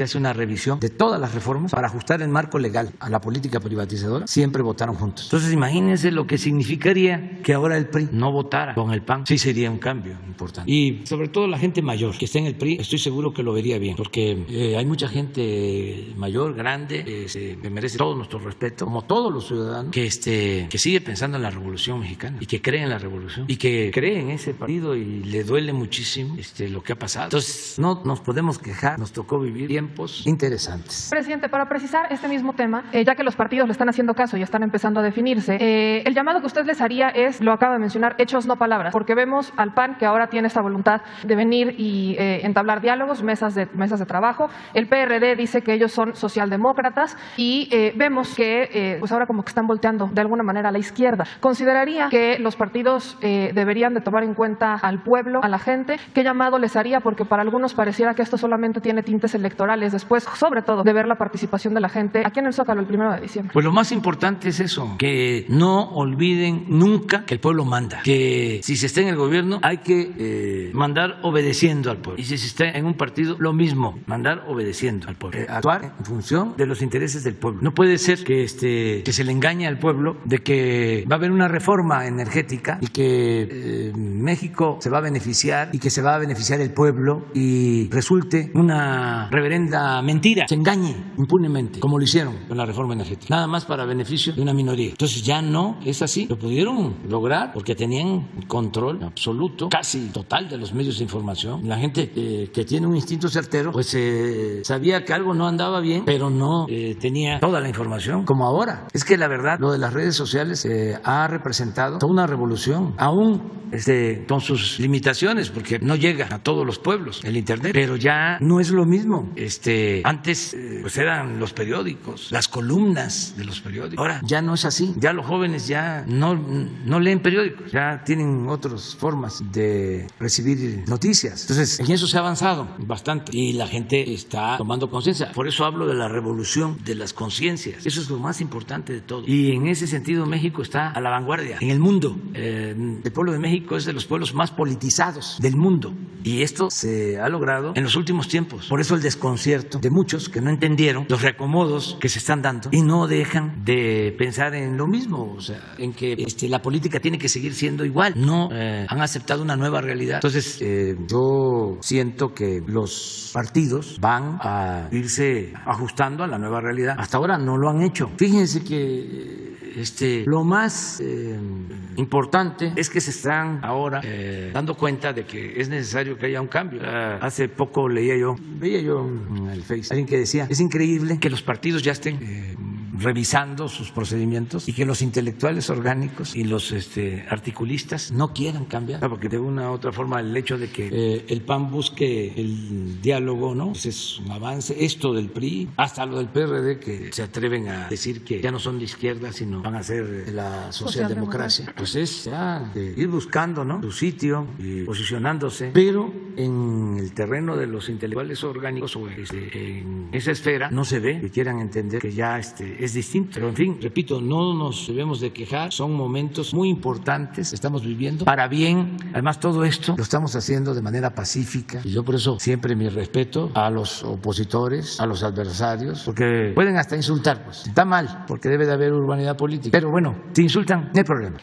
hace una revisión de todas las reformas para ajustar el marco legal a la política privatizadora, siempre votaron juntos. Entonces imagínense lo que significaría que ahora el PRI no votara con el PAN. Sí sería un cambio importante. Y sobre todo la gente mayor que está en el PRI, estoy seguro que lo vería bien, porque hay mucha gente mayor, grande, que merece todo nuestro respeto, como todos los ciudadanos, que sigue pensando en la Revolución Mexicana y que cree en la revolución y que cree en ese partido, y le duele muchísimo lo que ha pasado. Entonces no nos podemos quejar, nos tocó vivir tiempos interesantes. Presidente, para precisar este mismo tema, ya que los partidos le están haciendo caso y están empezando a definirse, el llamado que usted les haría es, lo acaba de mencionar, hechos no palabras, porque vemos al PAN que ahora tiene esta voluntad de venir y entablar diálogos, mesas de trabajo. El PRD dice que ellos son socialdemócratas y vemos que pues ahora como que están volteando de alguna manera a la izquierda. ¿Consideraría que los partidos deberían de tomar en cuenta al pueblo, a la gente? ¿Qué llamado les haría? Porque para algunos pareciera que esto solamente tiene tintes electorales después, sobre todo, de ver la participación de la gente aquí en el Zócalo el 1 de diciembre. Pues lo más importante es eso, que no olviden nunca que el pueblo manda, que si se está en el gobierno hay que mandar obedeciendo al pueblo, y si se está en un partido lo mismo, mandar obedeciendo al pueblo, actuar en función de los intereses del pueblo. No puede ser que se le engañe al pueblo de que va a haber una reforma energética y que México se va a beneficiar y que se va a beneficiar el pueblo y resulte una reverenda mentira, se engañe impunemente, como lo hicieron con la reforma energética, nada más para beneficio de una minoría. Entonces ya no es así. Lo pudieron lograr porque tenían control absoluto, casi total de los medios de información. La gente que tiene un instinto certero, pues sabía que algo no andaba bien, pero no tenía toda la información, como ahora. Es que la verdad, lo de las redes sociales ha representado toda una revolución, aún con sus limitaciones, porque no llega a todos los pueblos el Internet, pero ya no es lo mismo. Antes pues eran los periódicos, las columnas de los periódicos. Ahora ya no es así. Ya los jóvenes ya no leen periódicos, ya tienen otras formas de recibir noticias. Entonces, en eso se ha avanzado bastante y la gente está tomando conciencia. Por eso hablo de la revolución de las conciencias. Eso es lo más importante de todo. Y en ese sentido México está a la vanguardia en el mundo. El pueblo de México es de los pueblos más politizados del mundo y esto se ha logrado en los últimos tiempos. Por eso el desconcierto de muchos que no entendieron los reacomodos que se están dando y no dejan de pensar en lo mismo, o sea, en que la política tiene que seguir siendo igual. No han aceptado una nueva realidad. Entonces, yo siento que los partidos van a irse ajustando a la nueva realidad. Hasta ahora no lo han hecho. Fíjense que lo más importante es que se están ahora dando cuenta de que es necesario que haya un cambio. Hace poco veía yo en el Face alguien que decía, es increíble que los partidos ya estén revisando sus procedimientos y que los intelectuales orgánicos y los articulistas no quieran cambiar, porque de una u otra forma el hecho de que el PAN busque el diálogo, ¿no? Pues es un avance. Esto del PRI, hasta lo del PRD, que se atreven a decir que ya no son de izquierda, sino van a ser la socialdemocracia. Pues es ya de ir buscando, ¿no?, su sitio y posicionándose, pero en el terreno de los intelectuales orgánicos o en esa esfera no se ve que quieran entender que ya es distinto. Pero en fin, repito, no nos debemos de quejar, son momentos muy importantes que estamos viviendo para bien. Además, todo esto lo estamos haciendo de manera pacífica y yo por eso siempre mi respeto a los opositores, a los adversarios, porque pueden hasta insultar, pues está mal, porque debe de haber urbanidad política, pero bueno, si insultan, no hay problema.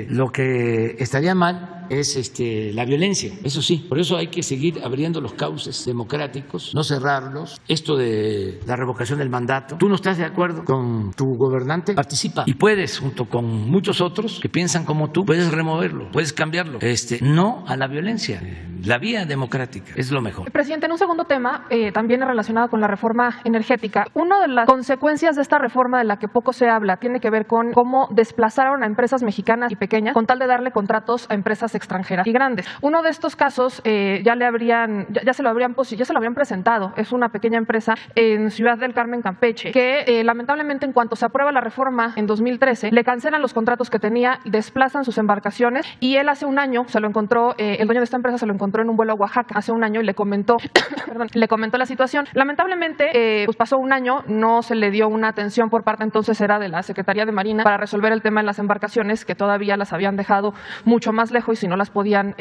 Lo que estaría mal es la violencia, eso sí. Por eso hay que seguir abriendo los cauces democráticos, no cerrarlos. Esto de la revocación del mandato, tú no estás de acuerdo con tu gobernante, participa y puedes, junto con muchos otros que piensan como tú, puedes removerlo, puedes cambiarlo. No a la violencia. La vía democrática es lo mejor. Presidente, en un segundo tema, también relacionado con la reforma energética, una de las consecuencias de esta reforma de la que poco se habla tiene que ver con cómo desplazaron a empresas mexicanas y pequeñas con tal de darle contratos a empresas extranjeras y grandes. Uno de estos casos ya se lo habrían presentado. Es una pequeña empresa en Ciudad del Carmen, Campeche, que lamentablemente en cuanto se aprueba la reforma en 2013, le cancelan los contratos que tenía, desplazan sus embarcaciones y él hace un año se lo encontró, el dueño de esta empresa se lo encontró en un vuelo a Oaxaca hace un año y le comentó la situación. Lamentablemente, pues pasó un año, no se le dio una atención por parte entonces era de la Secretaría de Marina para resolver el tema de las embarcaciones, que todavía las habían dejado mucho más lejos y si no las podían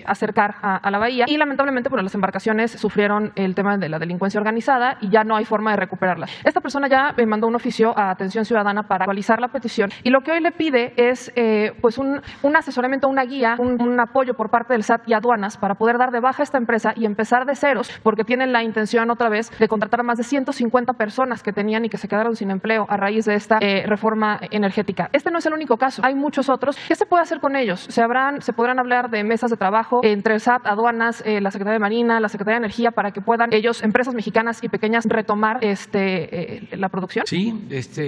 acercar a la bahía. Y lamentablemente, bueno, las embarcaciones sufrieron el tema de la delincuencia organizada y ya no hay forma de recuperarlas. Esta persona ya mandó un oficio a Atención Ciudadana para actualizar la petición y lo que hoy le pide es pues un asesoramiento, una guía, un apoyo por parte del SAT y aduanas para poder dar de baja esta empresa y empezar de ceros, porque tienen la intención otra vez de contratar a más de 150 personas que tenían y que se quedaron sin empleo a raíz de esta reforma energética. Este no es el único caso, hay muchos otros. ¿Qué se puede hacer con ellos? Se podrán hablar de mesas de trabajo entre el SAT, aduanas, la Secretaría de Marina, la Secretaría de Energía, para que puedan ellos, empresas mexicanas y pequeñas, retomar la producción. Sí,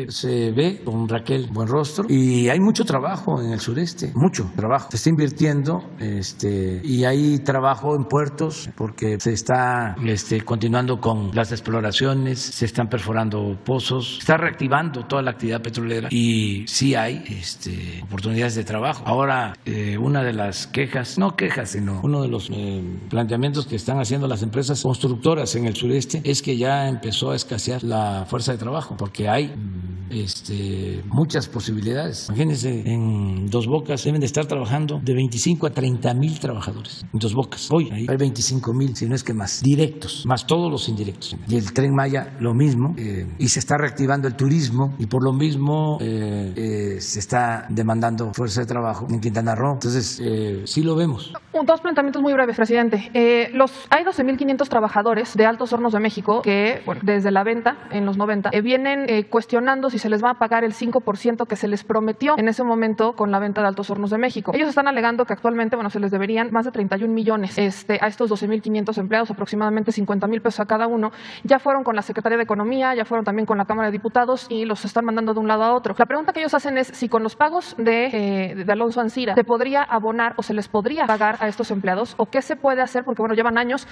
se ve con Raquel Buenrostro y hay mucho trabajo en el sureste, mucho trabajo. Se está invirtiendo y hay trabajo en puertos porque se está continuando con las exploraciones, se están perforando pozos, se está reactivando toda la actividad petrolera y sí hay oportunidades de trabajo. Ahora, una de las quejas, no quejas, sino uno de los planteamientos que están haciendo las empresas constructoras en el sureste es que ya empezó a escasear la fuerza de trabajo porque hay muchas posibilidades. Imagínense, en Dos Bocas deben de estar trabajando de 25 a 30,000 trabajadores. En Dos Bocas. Hoy hay 25,000, si no es que más, directos, más todos los indirectos. Y el Tren Maya lo mismo, y se está reactivando el turismo, y por lo mismo se está demandando fuerza de trabajo en Quintana Roo. Entonces, sí lo vemos. Dos planteamientos muy breves, presidente. Hay 12,500 trabajadores de Altos Hornos de México que, bueno, desde la venta en los 90, vienen cuestionando si se les va a pagar el 5% que se les prometió en ese momento con la venta de Altos Hornos de México. Ellos están alegando que actualmente, se les deberían más de 31 millones a estos 12,500 empleados, aproximadamente 50,000 pesos a cada uno. Ya fueron con la Secretaría de Economía, ya fueron también con la Cámara de Diputados y los están mandando de un lado a otro. La pregunta que ellos hacen es si con los pagos de Alonso Ancira se podría abonar o se les podría pagar a estos empleados, o qué se puede hacer, porque llevan años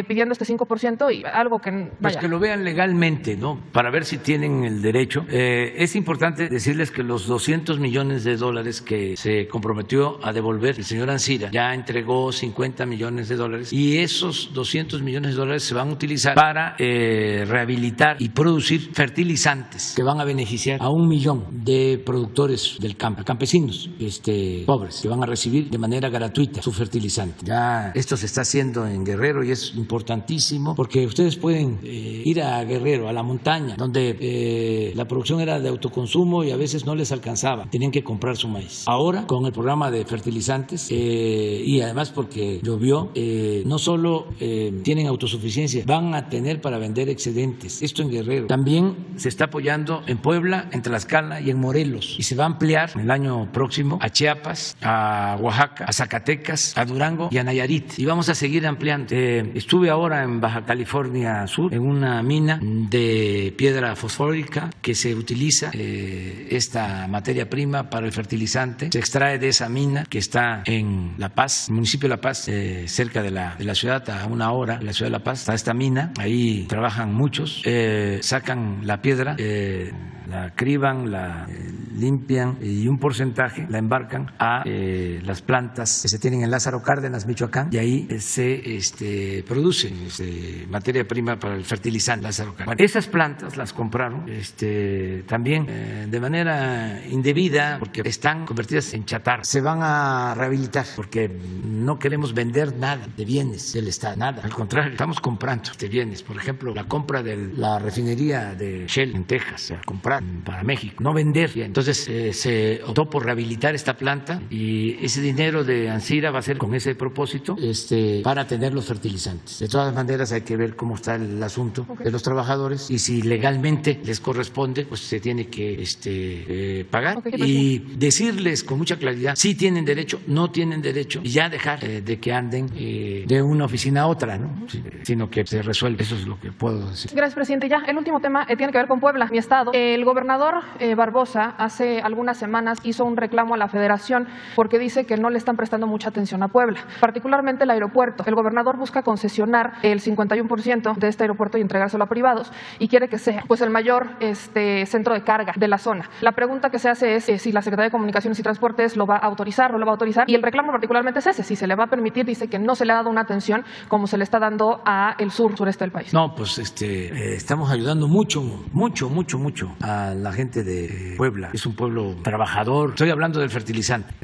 pidiendo este 5% y algo que Pues que lo vean legalmente, ¿no? Para ver si tienen el derecho. Es importante decirles que los 200 millones de dólares que se comprometió a devolver el señor Ancira ya entregó 50 millones de dólares, y esos 200 millones de dólares se van a utilizar para rehabilitar y producir fertilizantes que van a beneficiar a 1 millón de productores del campo, campesinos pobres, que van a recibir de manera gratuita su fertilizante. Ya esto se está haciendo en Guerrero y es importantísimo, porque ustedes pueden ir a Guerrero, a la montaña, donde la producción era de autoconsumo y a veces no les alcanzaba, tenían que comprar su maíz. Ahora, con el programa de fertilizantes y además porque llovió, no solo tienen autosuficiencia, van a tener para vender excedentes. Esto en Guerrero. También se está apoyando en Puebla, en Tlaxcala y en Morelos, y se va a ampliar el año próximo a Chiapas, a Oaxaca, a Zacatecas, a Durango y a Nayarit, y vamos a seguir ampliando. Estuve ahora en Baja California Sur, en una mina de piedra fosfórica que se utiliza esta materia prima para el fertilizante. Se extrae de esa mina que está en La Paz, el municipio de La Paz, cerca de la ciudad, a 1 hora de la ciudad de La Paz. Está esta mina, ahí trabajan muchos, sacan la piedra, la criban, la limpian y un porcentaje la embarcan a las plantas que se tienen en Lázaro Cárdenas, Michoacán, y ahí se produce materia prima para el fertilizante Lázaro Cárdenas. Bueno, esas plantas las compraron también de manera indebida, porque están convertidas en chatarra. Se van a rehabilitar porque no queremos vender nada de bienes del Estado, nada, al contrario, estamos comprando de bienes. Por ejemplo, la compra de la refinería de Shell en Texas, comprar para México, no vender. Entonces se optó por rehabilitar esta planta, y ese dinero de Ancira va a ser con ese propósito para tener los fertilizantes. De todas maneras, hay que ver cómo está el asunto de los trabajadores, y si legalmente les corresponde, pues se tiene que pagar, y decirles con mucha claridad si tienen derecho, no tienen derecho, y ya dejar de que anden de una oficina a otra, ¿no? Sino que se resuelve. Eso es lo que puedo decir. Gracias, presidente. Ya, el último tema tiene que ver con Puebla, mi estado. El gobernador Barbosa hace algunas semanas hizo un reclamo a la Federación porque dice que no le están prestando mucha atención a Puebla, particularmente el aeropuerto. El gobernador busca concesionar el 51% de este aeropuerto y entregárselo a privados, y quiere que sea el mayor centro de carga de la zona. La pregunta que se hace es si la Secretaría de Comunicaciones y Transportes lo va a autorizar, no lo va a autorizar, y el reclamo particularmente es ese, si se le va a permitir. Dice que no se le ha dado una atención como se le está dando a el sureste del país. No, pues estamos ayudando mucho a la gente de Puebla. Es un pueblo trabajador. Estoy hablando del fertilizante.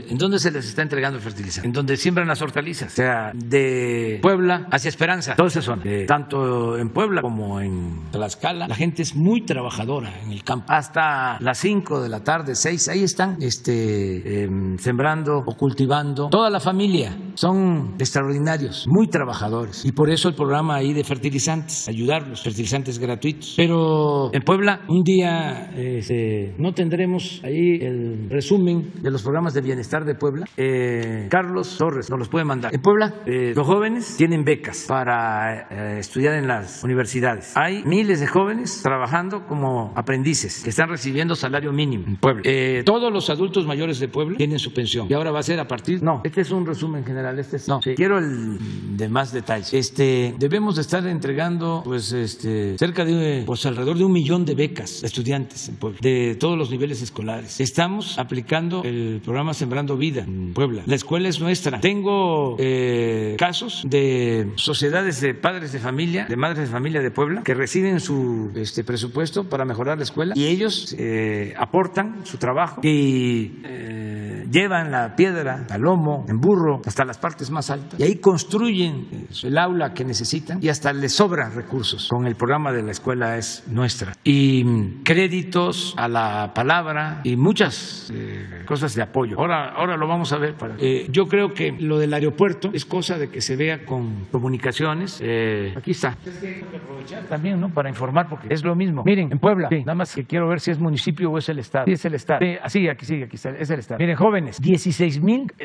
¿En dónde se les está entregando el fertilizante? En donde siembran las hortalizas. O sea, de Puebla hacia Esperanza. Toda esa zona. Tanto en Puebla como en Tlaxcala, la gente es muy trabajadora en el campo. Hasta las 5 de la tarde, 6, ahí están sembrando o cultivando. Toda la familia son extraordinarios, muy trabajadores. Y por eso el programa ahí de fertilizantes, ayudarlos, fertilizantes gratuitos. Pero en Puebla, un día no tendremos ahí el resumen de los programas de bienestar de Puebla. Carlos Torres nos los puede mandar. En Puebla, los jóvenes tienen becas para estudiar en las universidades. Hay miles de jóvenes trabajando como aprendices que están recibiendo salario mínimo en Puebla. Todos los adultos mayores de Puebla tienen su pensión. Y ahora va a ser a partir... No, este es un resumen general. Quiero el de más detalles. Debemos de estar entregando cerca de alrededor de 1 millón de becas los estudiantes en Puebla, de todos los niveles escolares. Estamos aplicando el programa Sembrando Vida en Puebla. La escuela es nuestra. Tengo casos de sociedades de padres de familia, de madres de familia de Puebla, que reciben su presupuesto para mejorar la escuela y ellos aportan su trabajo y llevan la piedra al lomo, en burro, hasta las partes más altas. Y ahí construyen el aula que necesitan y hasta les sobran recursos. Con el programa de la escuela es nuestra. Y créditos a la palabra y muchas cosas de apoyo. Ahora lo vamos a ver. Yo creo que lo del aeropuerto es cosa de que se vea con comunicaciones. Aquí está. Es que hay que aprovechar también, ¿no? Para informar, porque es lo mismo. Miren, en Puebla, sí, nada más que quiero ver si es municipio o es el estado. Sí, es el estado. Sí, aquí está, es el estado. Miren, jóvenes,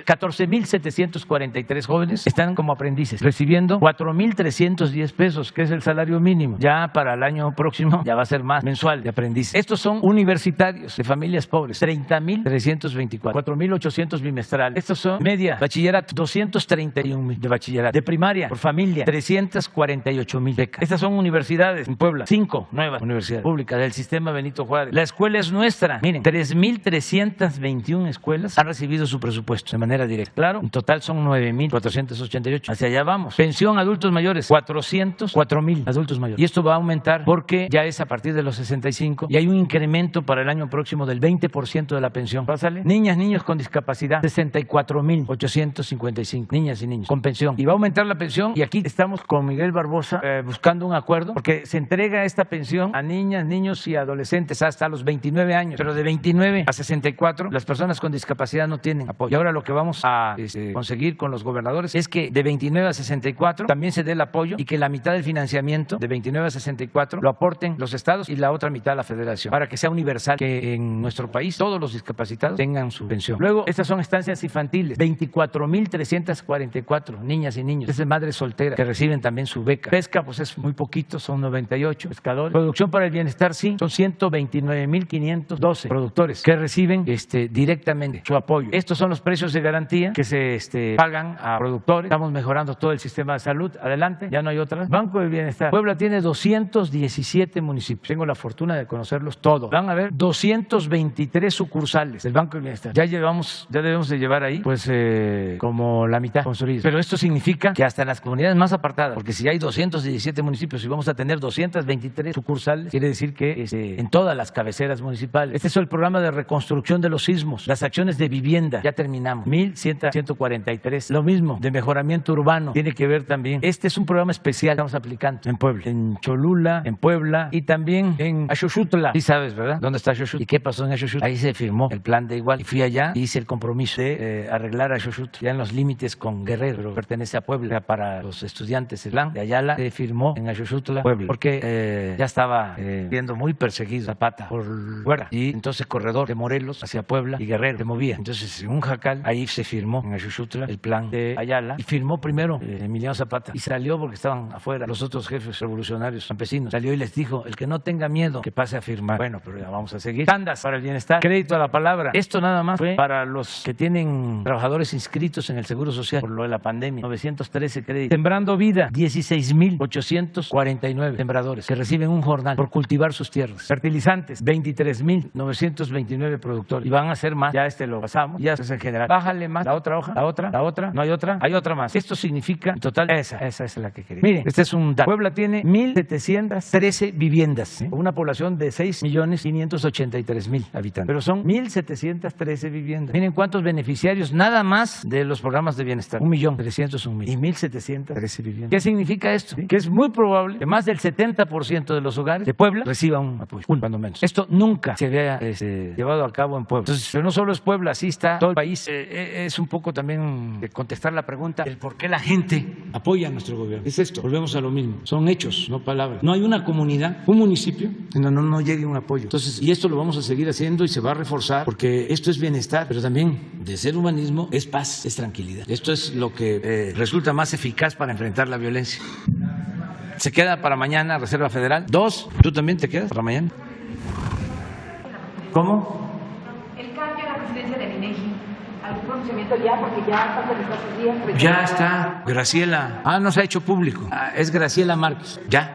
14,743 jóvenes están como aprendices, recibiendo 4,310 pesos, que es el salario mínimo. Ya para el año próximo ya va a ser más mensual de aprendices. Estos son universitarios de familias pobres, 30,324, 4,800 bimestrales. Estos son media, bachillerato, 231,000 de bachillerato. De primaria, por familia, 348,000 becas. Estas son universidades en Puebla, 5 nuevas universidades públicas del sistema Benito Juárez. La escuela es nuestra. Miren, 3,321 escuelas han recibido su presupuesto de manera directa. Claro, en total son 9,488. Hacia allá vamos. Pensión adultos mayores, 404,000 adultos mayores. Y esto va a aumentar porque ya es a partir de los 65 y hay un incremento para el año próximo del 20% de la pensión. ¿Pásale? Niñas, niños con discapacidad, 64,855 niñas y niños con pensión. Y va a aumentar la pensión y aquí estamos con Miguel Barbosa buscando un acuerdo porque se entrega esta pensión a niñas, niños y adolescentes hasta los 29 años. Pero de 29 a 64 las personas con discapacidad no tienen apoyo. Y ahora lo que vamos a conseguir con los gobernadores es que de 29 a 64 también se dé el apoyo y que la mitad del financiamiento de 29 a 64 lo aporten los estados y la otra mitad la federación, para que sea universal, que en nuestro país todos los discapacitados tengan su pensión. Luego, estas son estancias infantiles, 24,344 niñas y niños, es de madres solteras que reciben también su beca. Pesca, pues es muy poquito, son 98 pescadores. Producción para el bienestar, sí, son 129,512 productores que reciben directamente su apoyo. Estos son los precios de garantía que se pagan a productores. Estamos mejorando todo el sistema de salud. Adelante, ya no hay otras. Banco del Bienestar. Puebla tiene 217 municipios. Tengo la fortuna de conocerlos todos. Van a haber 223 sucursales del Banco del Bienestar. Ya debemos de llevar ahí, pues, como la mitad construidos. Pero esto significa que hasta en las comunidades más apartadas, porque si hay 217 municipios y vamos a tener 223 sucursales, quiere decir que en todas las cabeceras municipales. Este es el programa de reconstrucción de los sismos. Las acciones de vivienda, ya terminamos. 1,143. Lo mismo, de mejoramiento urbano, tiene que ver también. Este es un programa especial que estamos aplicando en Puebla, en Cholula, en Puebla y también en Axoxutla. Sí sabes, ¿verdad? ¿Dónde está Axoxutla? ¿Y qué pasó en Axoxutla? Ahí se firmó el plan de igual. Y fui allá y hice el compromiso de arreglar Axoxutla, ya en los límites con Guerrero, pero pertenece a Puebla. Para los estudiantes, el plan de Ayala se firmó en Axoxutla, Puebla, porque ya estaba siendo muy perseguido Zapata por fuera. Y entonces corredor de Morelos hacia Puebla y Guerrero se movía. Entonces en un jacal, ahí se firmó en Axoxutla el plan de Ayala y firmó primero Emiliano Zapata y salió porque estaban afuera los otros jefes revolucionarios campesinos. Salió y les dijo, el que no tenga miedo que pase a firmar. Bueno, pero ya vamos a seguir. Tandas para el bienestar, crédito a la palabra. Esto nada más fue para los que tienen trabajadores inscritos en el Seguro Social por lo de la pandemia. 913 créditos. Sembrando Vida, 16,849 sembradores que reciben un jornal por cultivar sus tierras. Fertilizantes, 23,929 productores. Y van a ser más. Ya lo pasamos. Ya es en general. Bájale más. La otra hoja. La otra. No hay otra. Hay otra más. Esto significa, en total, esa es la que quería. Miren, este es un dato. Puebla tiene 1,713 viviendas, con una población de 6,583,000 habitantes. Pero son 1,713 viviendas. Miren cuántos beneficiarios nada más de los programas de bienestar. 1,301,000 y 1,713 viviendas. ¿Qué significa esto? ¿Sí? Que es muy probable que más del 70% de los hogares de Puebla reciban un apoyo, cuando menos. Esto nunca se había llevado a cabo en Puebla. Entonces, pero no solo es Puebla, así está todo el país. Es un poco también de contestar la pregunta, el por qué la gente apoya a nuestro gobierno. Es esto, volvemos a lo mismo. Son hechos, no palabras. No hay una comunidad, un municipio, en donde no llegue un apoyo. Entonces, y esto lo vamos a seguir haciendo y se va a reforzar, porque esto es bienestar, pero también de ser humanismo es paz, es tranquilidad. Esto es lo que resulta más eficaz para enfrentar la violencia. Se queda para mañana Reserva Federal. 2, ¿tú también te quedas para mañana? ¿Cómo? El cambio a la presidencia del INEGI. ¿Algún pronunciamiento ya? Porque ya faltan estos días. Ya está. Graciela. No se ha hecho público. Es Graciela Márquez. Ya.